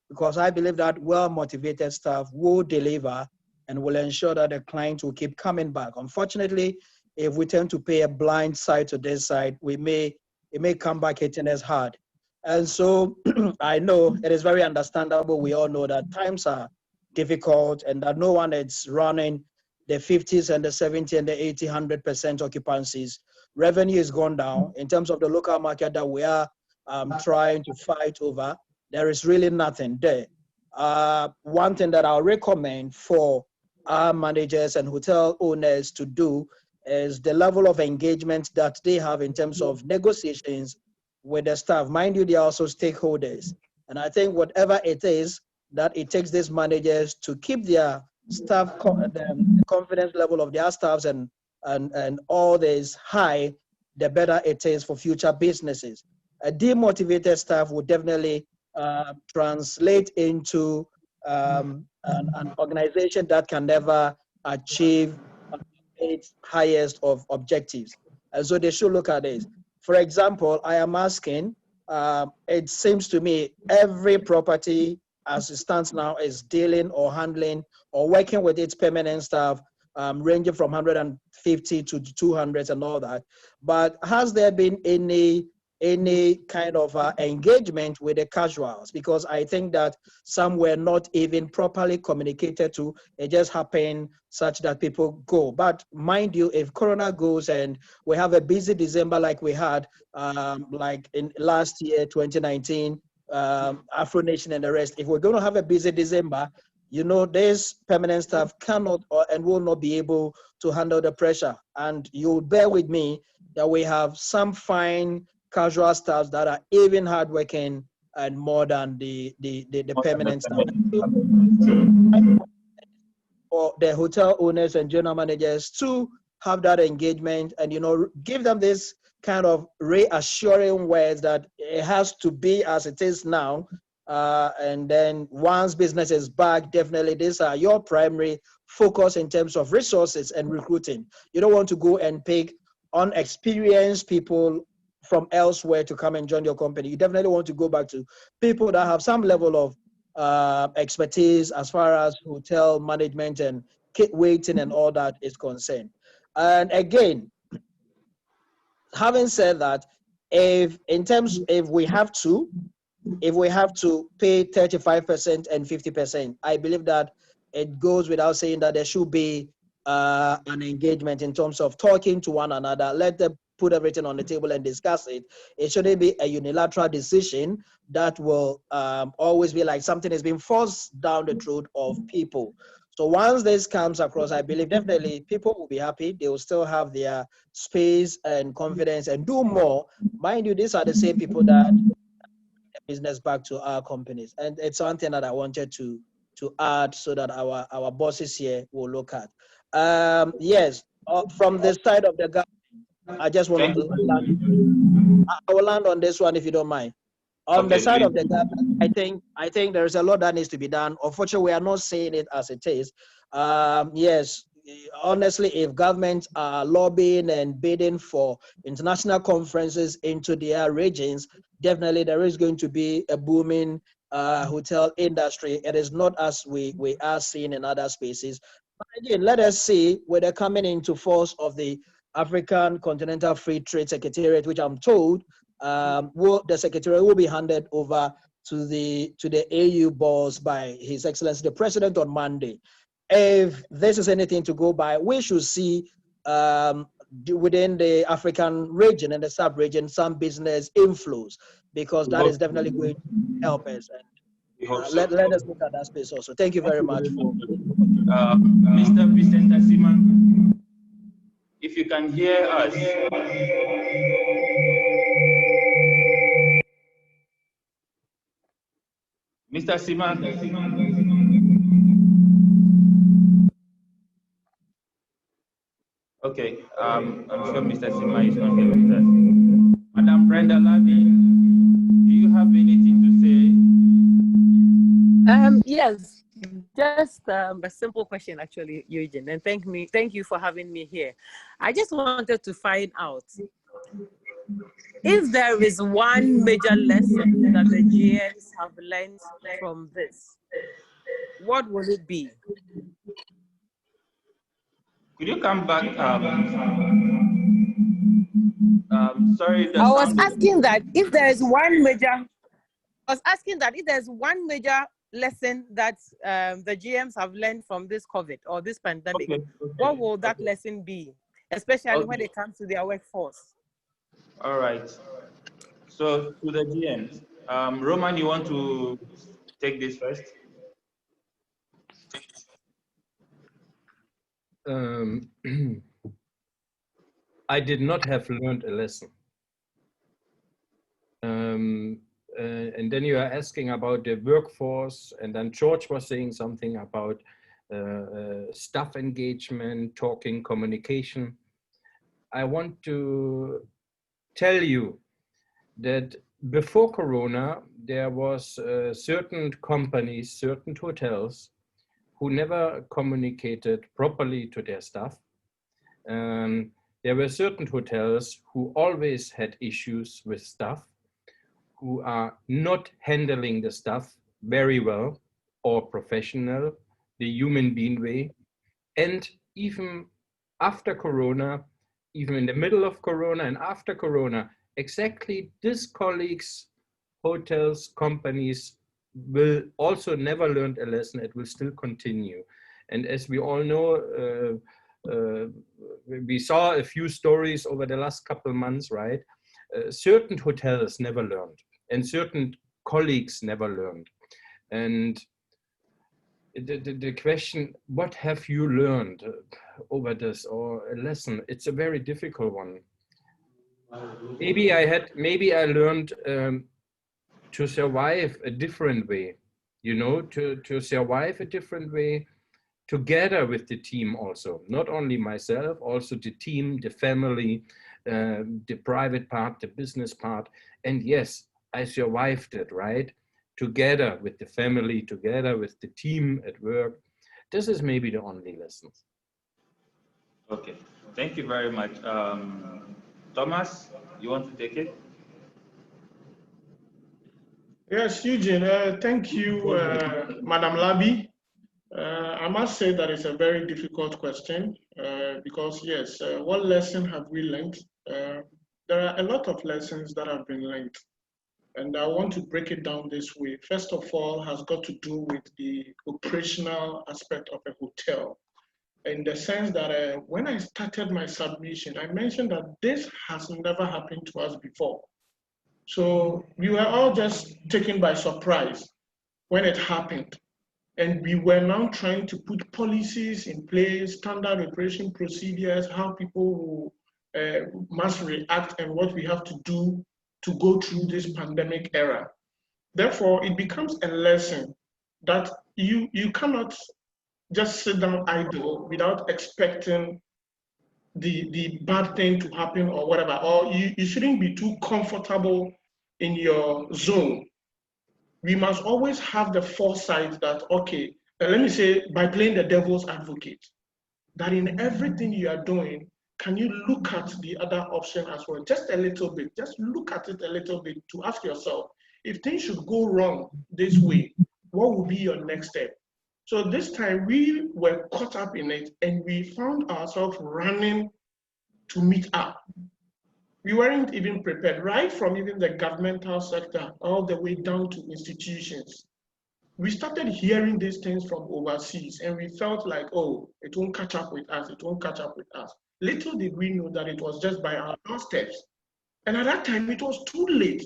because I believe that well-motivated staff will deliver and will ensure that the client will keep coming back. Unfortunately, if we tend to pay a blind side to this side, it may come back hitting us hard. And so I know it is very understandable. We all know that times are difficult and that no one is running the 50s and the 70 and the 80, 100% occupancies. Revenue is gone down. In terms of the local market that we are trying to fight over, there is really nothing there. One thing that I'll recommend for our managers and hotel owners to do is the level of engagement that they have in terms of negotiations with the staff. Mind you, they are also stakeholders. And I think whatever it is that it takes these managers to keep their staff, the confidence level of their staffs and all this high, the better it is for future businesses. A demotivated staff would definitely translate into an organization that can never achieve its highest of objectives. And so they should look at this. For example, I am asking, it seems to me every property as it stands now is dealing or handling or working with its permanent staff, ranging from 150 to 200 and all that. But has there been any kind of engagement with the casuals? Because I think that some were not even properly communicated to. It just happened such that people go. But mind you, if Corona goes and we have a busy December like we had, like in last year, 2019, Afro Nation and the rest, if we're going to have a busy December, you know, this permanent staff cannot and will not be able to handle the pressure. And you'll bear with me that we have some fine casual staffs that are even hardworking and more than the permanent staff. For the hotel owners and general managers to have that engagement and, you know, give them this kind of reassuring words that it has to be as it is now. And then once business is back, definitely these are your primary focus in terms of resources and recruiting. You don't want to go and pick unexperienced people from elsewhere to come and join your company. You definitely want to go back to people that have some level of expertise as far as hotel management and waiting and all that is concerned. And again, having said that, if we have to pay 35% and 50%, I believe that it goes without saying that there should be an engagement in terms of talking to one another. Let them put everything on the table and discuss it. It shouldn't be a unilateral decision that will always be like something is being forced down the throat of people. So once this comes across, I believe definitely people will be happy. They will still have their space and confidence and do more. Mind you, these are the same people that business back to our companies. And it's something that I wanted to add so that our bosses here will look at. Yes, from the side of the government, I just want to land, I will land on this one if you don't mind. On the side of the government, I think there is a lot that needs to be done. Unfortunately, we are not seeing it as it is. Yes, honestly, if governments are lobbying and bidding for international conferences into their regions, definitely there is going to be a booming hotel industry. It is not as we are seeing in other spaces. But again, let us see whether coming into force of the African Continental Free Trade Secretariat, which I'm told the Secretariat will be handed over to the AU boss by His Excellency the President on Monday. If this is anything to go by, we should see within the African region and the sub-region some business inflows, because that is definitely going to help us. And let us look at that space also. Thank you very much for Mr. Vicente Siman, if you can hear us. Mr. Siman. Okay, I'm sure Mr. Siman is not here with us. Madam Brenda Lavi, do you have anything to say? Yes, just a simple question, actually, Eugene, and thank you for having me here. I just wanted to find out if there is one major lesson that the GMs have learned from this, what will it be? Could you come back? Sorry, I was asking that if there is one major lesson that the GMs have learned from this COVID or this pandemic, what will that lesson be, especially when it comes to their workforce? All right. So to the GMs, Roman, you want to take this first? I did not have learned a lesson. And then you are asking about the workforce, and then George was saying something about staff engagement, talking, communication. I want to tell you that before Corona, there was certain companies, certain hotels who never communicated properly to their staff. There were certain hotels who always had issues with staff, who are not handling the staff very well or professional, the human being way. And even after Corona, even in the middle of Corona and after Corona, exactly these colleagues, hotels, companies will also never learn a lesson. It will still continue. And as we all know, we saw a few stories over the last couple of months, right? Certain hotels never learned and certain colleagues never learned. And the question, what have you learned over this, or a lesson? It's a very difficult one. Maybe I learned to survive a different way, you know, to survive a different way together with the team also, not only myself, also the team, the family, the private part, the business part. And yes, I survived it, right? Together with the family, together with the team at work. This is maybe the only lesson. Okay, thank you very much. Thomas, you want to take it? Yes, Eugene, thank you, Madam Labi. I must say that it's a very difficult question because yes, what lesson have we learned? There are a lot of lessons that have been learned. And I want to break it down this way. First of all, has got to do with the operational aspect of a hotel. In the sense that when I started my submission, I mentioned that this has never happened to us before. So we were all just taken by surprise when it happened. And we were now trying to put policies in place, standard operation procedures, how people will must react and what we have to do to go through this pandemic era. Therefore, it becomes a lesson that you cannot just sit down idle without expecting the bad thing to happen or whatever, or you shouldn't be too comfortable in your zone. We must always have the foresight that, okay, let me say, by playing the devil's advocate, that in everything you are doing, can you look at the other option as well? Just a little bit, just look at it a little bit to ask yourself, if things should go wrong this way, what will be your next step? So this time we were caught up in it and we found ourselves running to meet up. We weren't even prepared, right from even the governmental sector all the way down to institutions. We started hearing these things from overseas and we felt like, oh, it won't catch up with us, it won't catch up with us. Little did we know that it was just by our doorsteps. And at that time, it was too late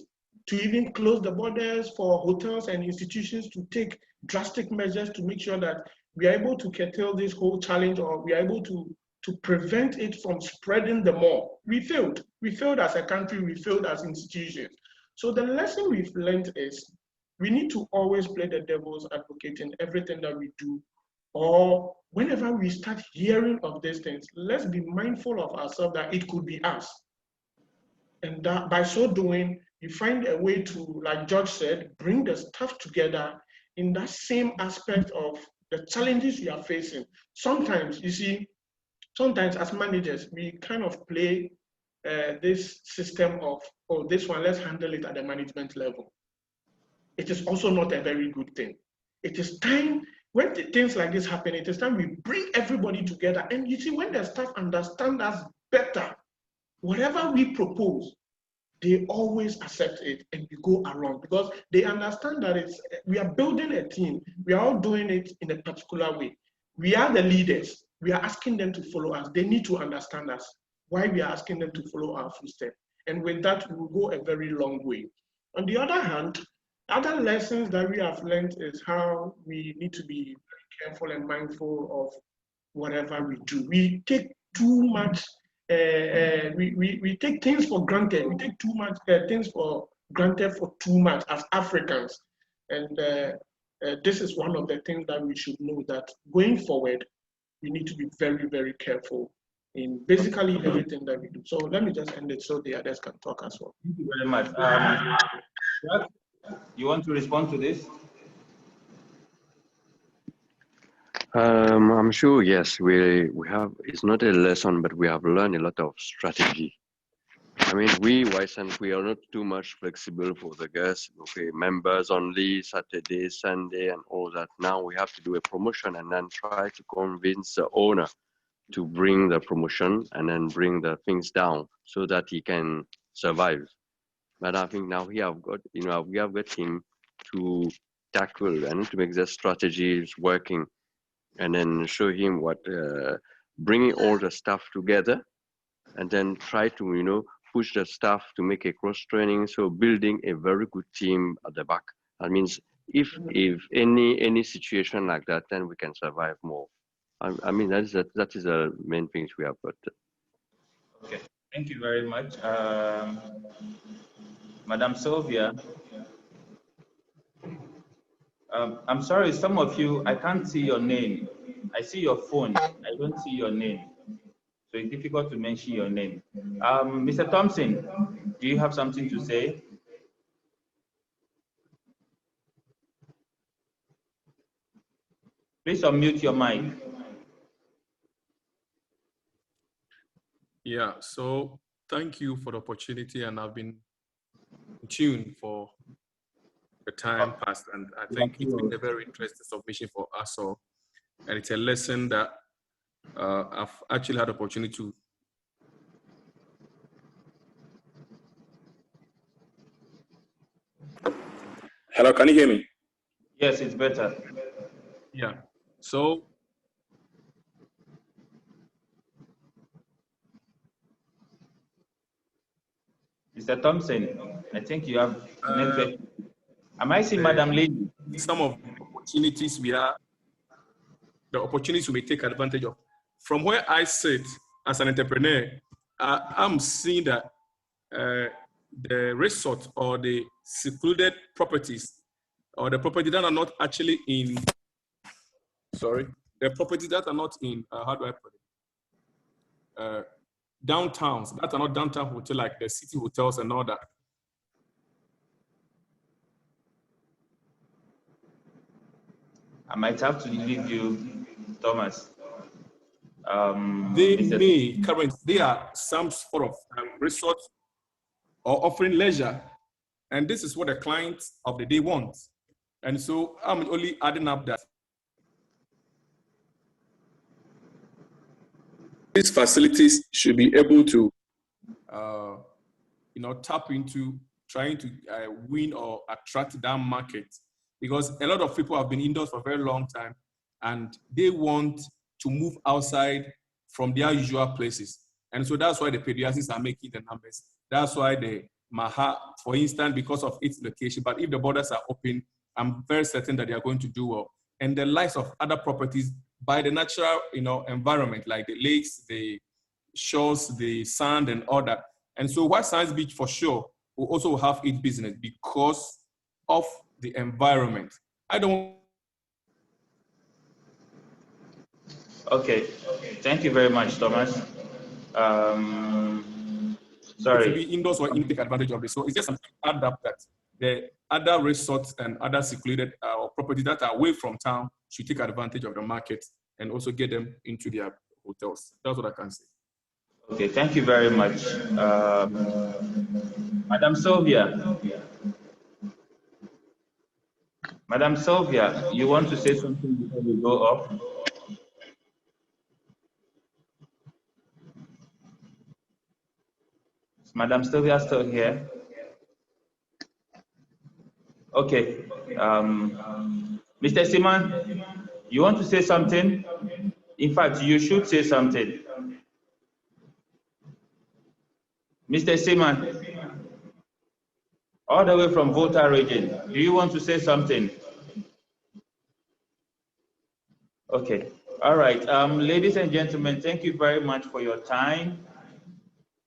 to even close the borders for hotels and institutions to take drastic measures to make sure that we are able to curtail this whole challenge, or we are able to prevent it from spreading the more. We failed. We failed as a country, we failed as institutions. So the lesson we've learned is we need to always play the devil's advocate in everything that we do. Or whenever we start hearing of these things, let's be mindful of ourselves that it could be us. And that by so doing, you find a way to, like George said, bring the staff together in that same aspect of the challenges you are facing. Sometimes, you see, sometimes as managers, we kind of play this system of, oh, this one, let's handle it at the management level. It is also not a very good thing. It is time, when things like this happen, it is time we bring everybody together. And you see, when the staff understand us better, whatever we propose, they always accept it and we go around because they understand that we are building a team. We are all doing it in a particular way. We are the leaders. We are asking them to follow us. They need to understand us, why we are asking them to follow our footsteps. And with that, we will go a very long way. On the other hand, other lessons that we have learned is how we need to be very careful and mindful of whatever we do. We take too much, we take things for granted. We take too much things for granted for too much as Africans. And this is one of the things that we should know, that going forward, we need to be very, very careful in basically everything that we do. So let me just end it so the others can talk as well. Thank you very much. You want to respond to this? I'm sure, yes, we have, it's not a lesson, but we have learned a lot of strategy. I mean, we, YSANS, we are not too much flexible for the guests, okay, members only, Saturday, Sunday, and all that. Now we have to do a promotion and then try to convince the owner to bring the promotion and then bring the things down so that he can survive. But I think now we have got him to tackle and to make the strategies working, and then show him what, bringing all the stuff together, and then try to, push the staff to make a cross training. So building a very good team at the back. That means if any situation like that, then we can survive more. I mean, that is the main things we have got. Okay, thank you very much. Madam Sylvia, I'm sorry, some of you, I can't see your name. I see your phone, I don't see your name. So it's difficult to mention your name. Mr. Thompson, do you have something to say? Please unmute your mic. Yeah, so thank you for the opportunity, and I've been tuned for the time past, and I think it's been a very interesting submission for us all, and it's a lesson that I've actually had the opportunity to Hello, can you hear me? Yes, it's better. Yeah, so Mr. Thompson, I think you have network. Am I seeing Madam Lady? Some of the opportunities we may take advantage of. From where I sit as an entrepreneur, I'm seeing that the resort or the secluded properties, or the properties that are not actually in, the properties that are not in, how do I put it? Downtowns, that are not downtown hotel, like the city hotels and all that. I might have to leave you, Thomas. They are some sort of resort or offering leisure, and this is what the clients of the day want. And so I'm only adding up that these facilities should be able to, tap into trying to win or attract that market, because a lot of people have been indoors for a very long time, and they want to move outside from their usual places. And so that's why the pediatrics are making the numbers. That's why the Maha, for instance, because of its location, but if the borders are open, I'm very certain that they are going to do well. And the likes of other properties by the natural, environment, like the lakes, the shores, the sand, and all that. And so White Sands Beach, for sure, will also have its business because of the environment. I don't. Okay, thank you very much, Thomas. Sorry. To be indoors or take advantage of this. So it's just something to add up that the other resorts and other secluded properties that are away from town should take advantage of the market and also get them into their hotels. That's what I can say. Okay, thank you very much. Madam Sylvia. Madam Sylvia, you want to say something before we go off? Is Madam Sylvia still here? Okay. Mr. Simon, you want to say something? In fact, you should say something. Mr. Simon, all the way from Volta region, do you want to say something? Okay, all right. Ladies and gentlemen, thank you very much for your time.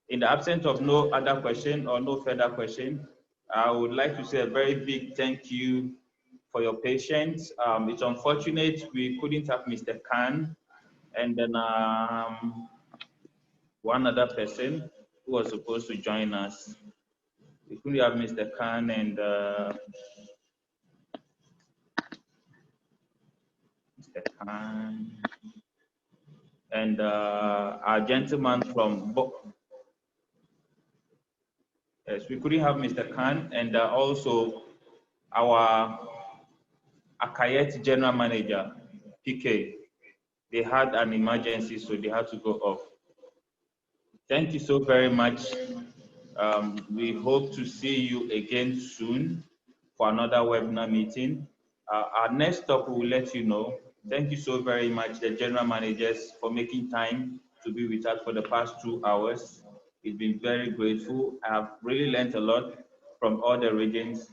In the absence of no other question or no further question, I would like to say a very big thank you for your patience. It's unfortunate we couldn't have Mr. Khan, and then one other person who was supposed to join us. We could have Mr. Khan and Mr. Khan and our gentleman from yes, we couldn't have Mr. Khan and also our Akayet general manager, PK. They had an emergency, so they had to go off. Thank you so very much. We hope to see you again soon for another webinar meeting. Our next stop, we will let you know. Thank you so very much, the general managers, for making time to be with us for the past 2 hours. It's been very grateful. I have really learned a lot from all the regions.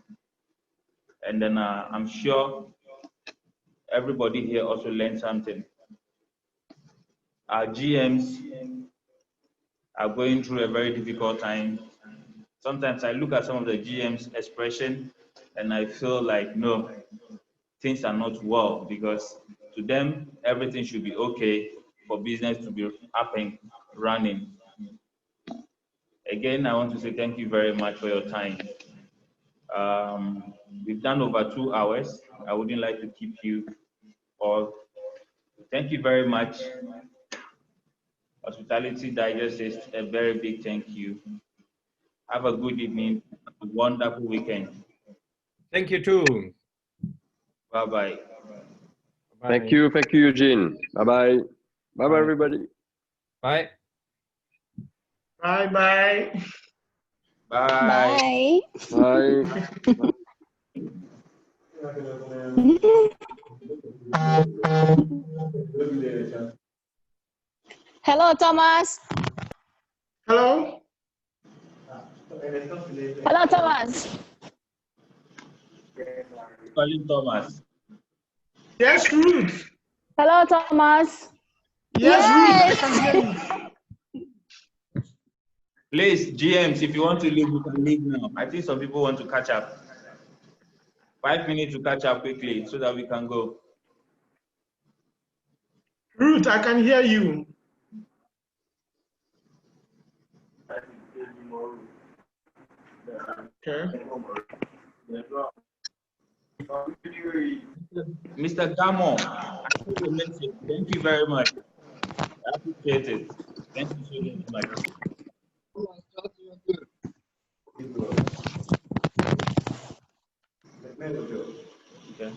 And then I'm sure everybody here also learned something. Our GMs are going through a very difficult time. Sometimes I look at some of the GM's expression and I feel like, no, things are not well, because to them, everything should be okay for business to be up and running. Again, I want to say thank you very much for your time. We've done over 2 hours. I wouldn't like to keep you all. Thank you very much. Hospitality Digest says a very big thank you. Have a good evening, a wonderful weekend. Thank you too. Bye-bye. Thank you, Eugene. Bye-bye. Bye-bye, everybody. Bye. Bye-bye. Bye. Bye. Hello, Thomas. Hello? Hello, Thomas. Calling Thomas. Yes, Ruth. Hello, Thomas. Yes, Yes. Ruth, I can hear you. Please, GMs, if you want to leave, you can leave now. I think some people want to catch up. 5 minutes to catch up quickly so that we can go. Ruth, I can hear you. Okay. Mr. Gamo, I see your message. Thank you very much. I appreciate it. Thank you so very much. Okay.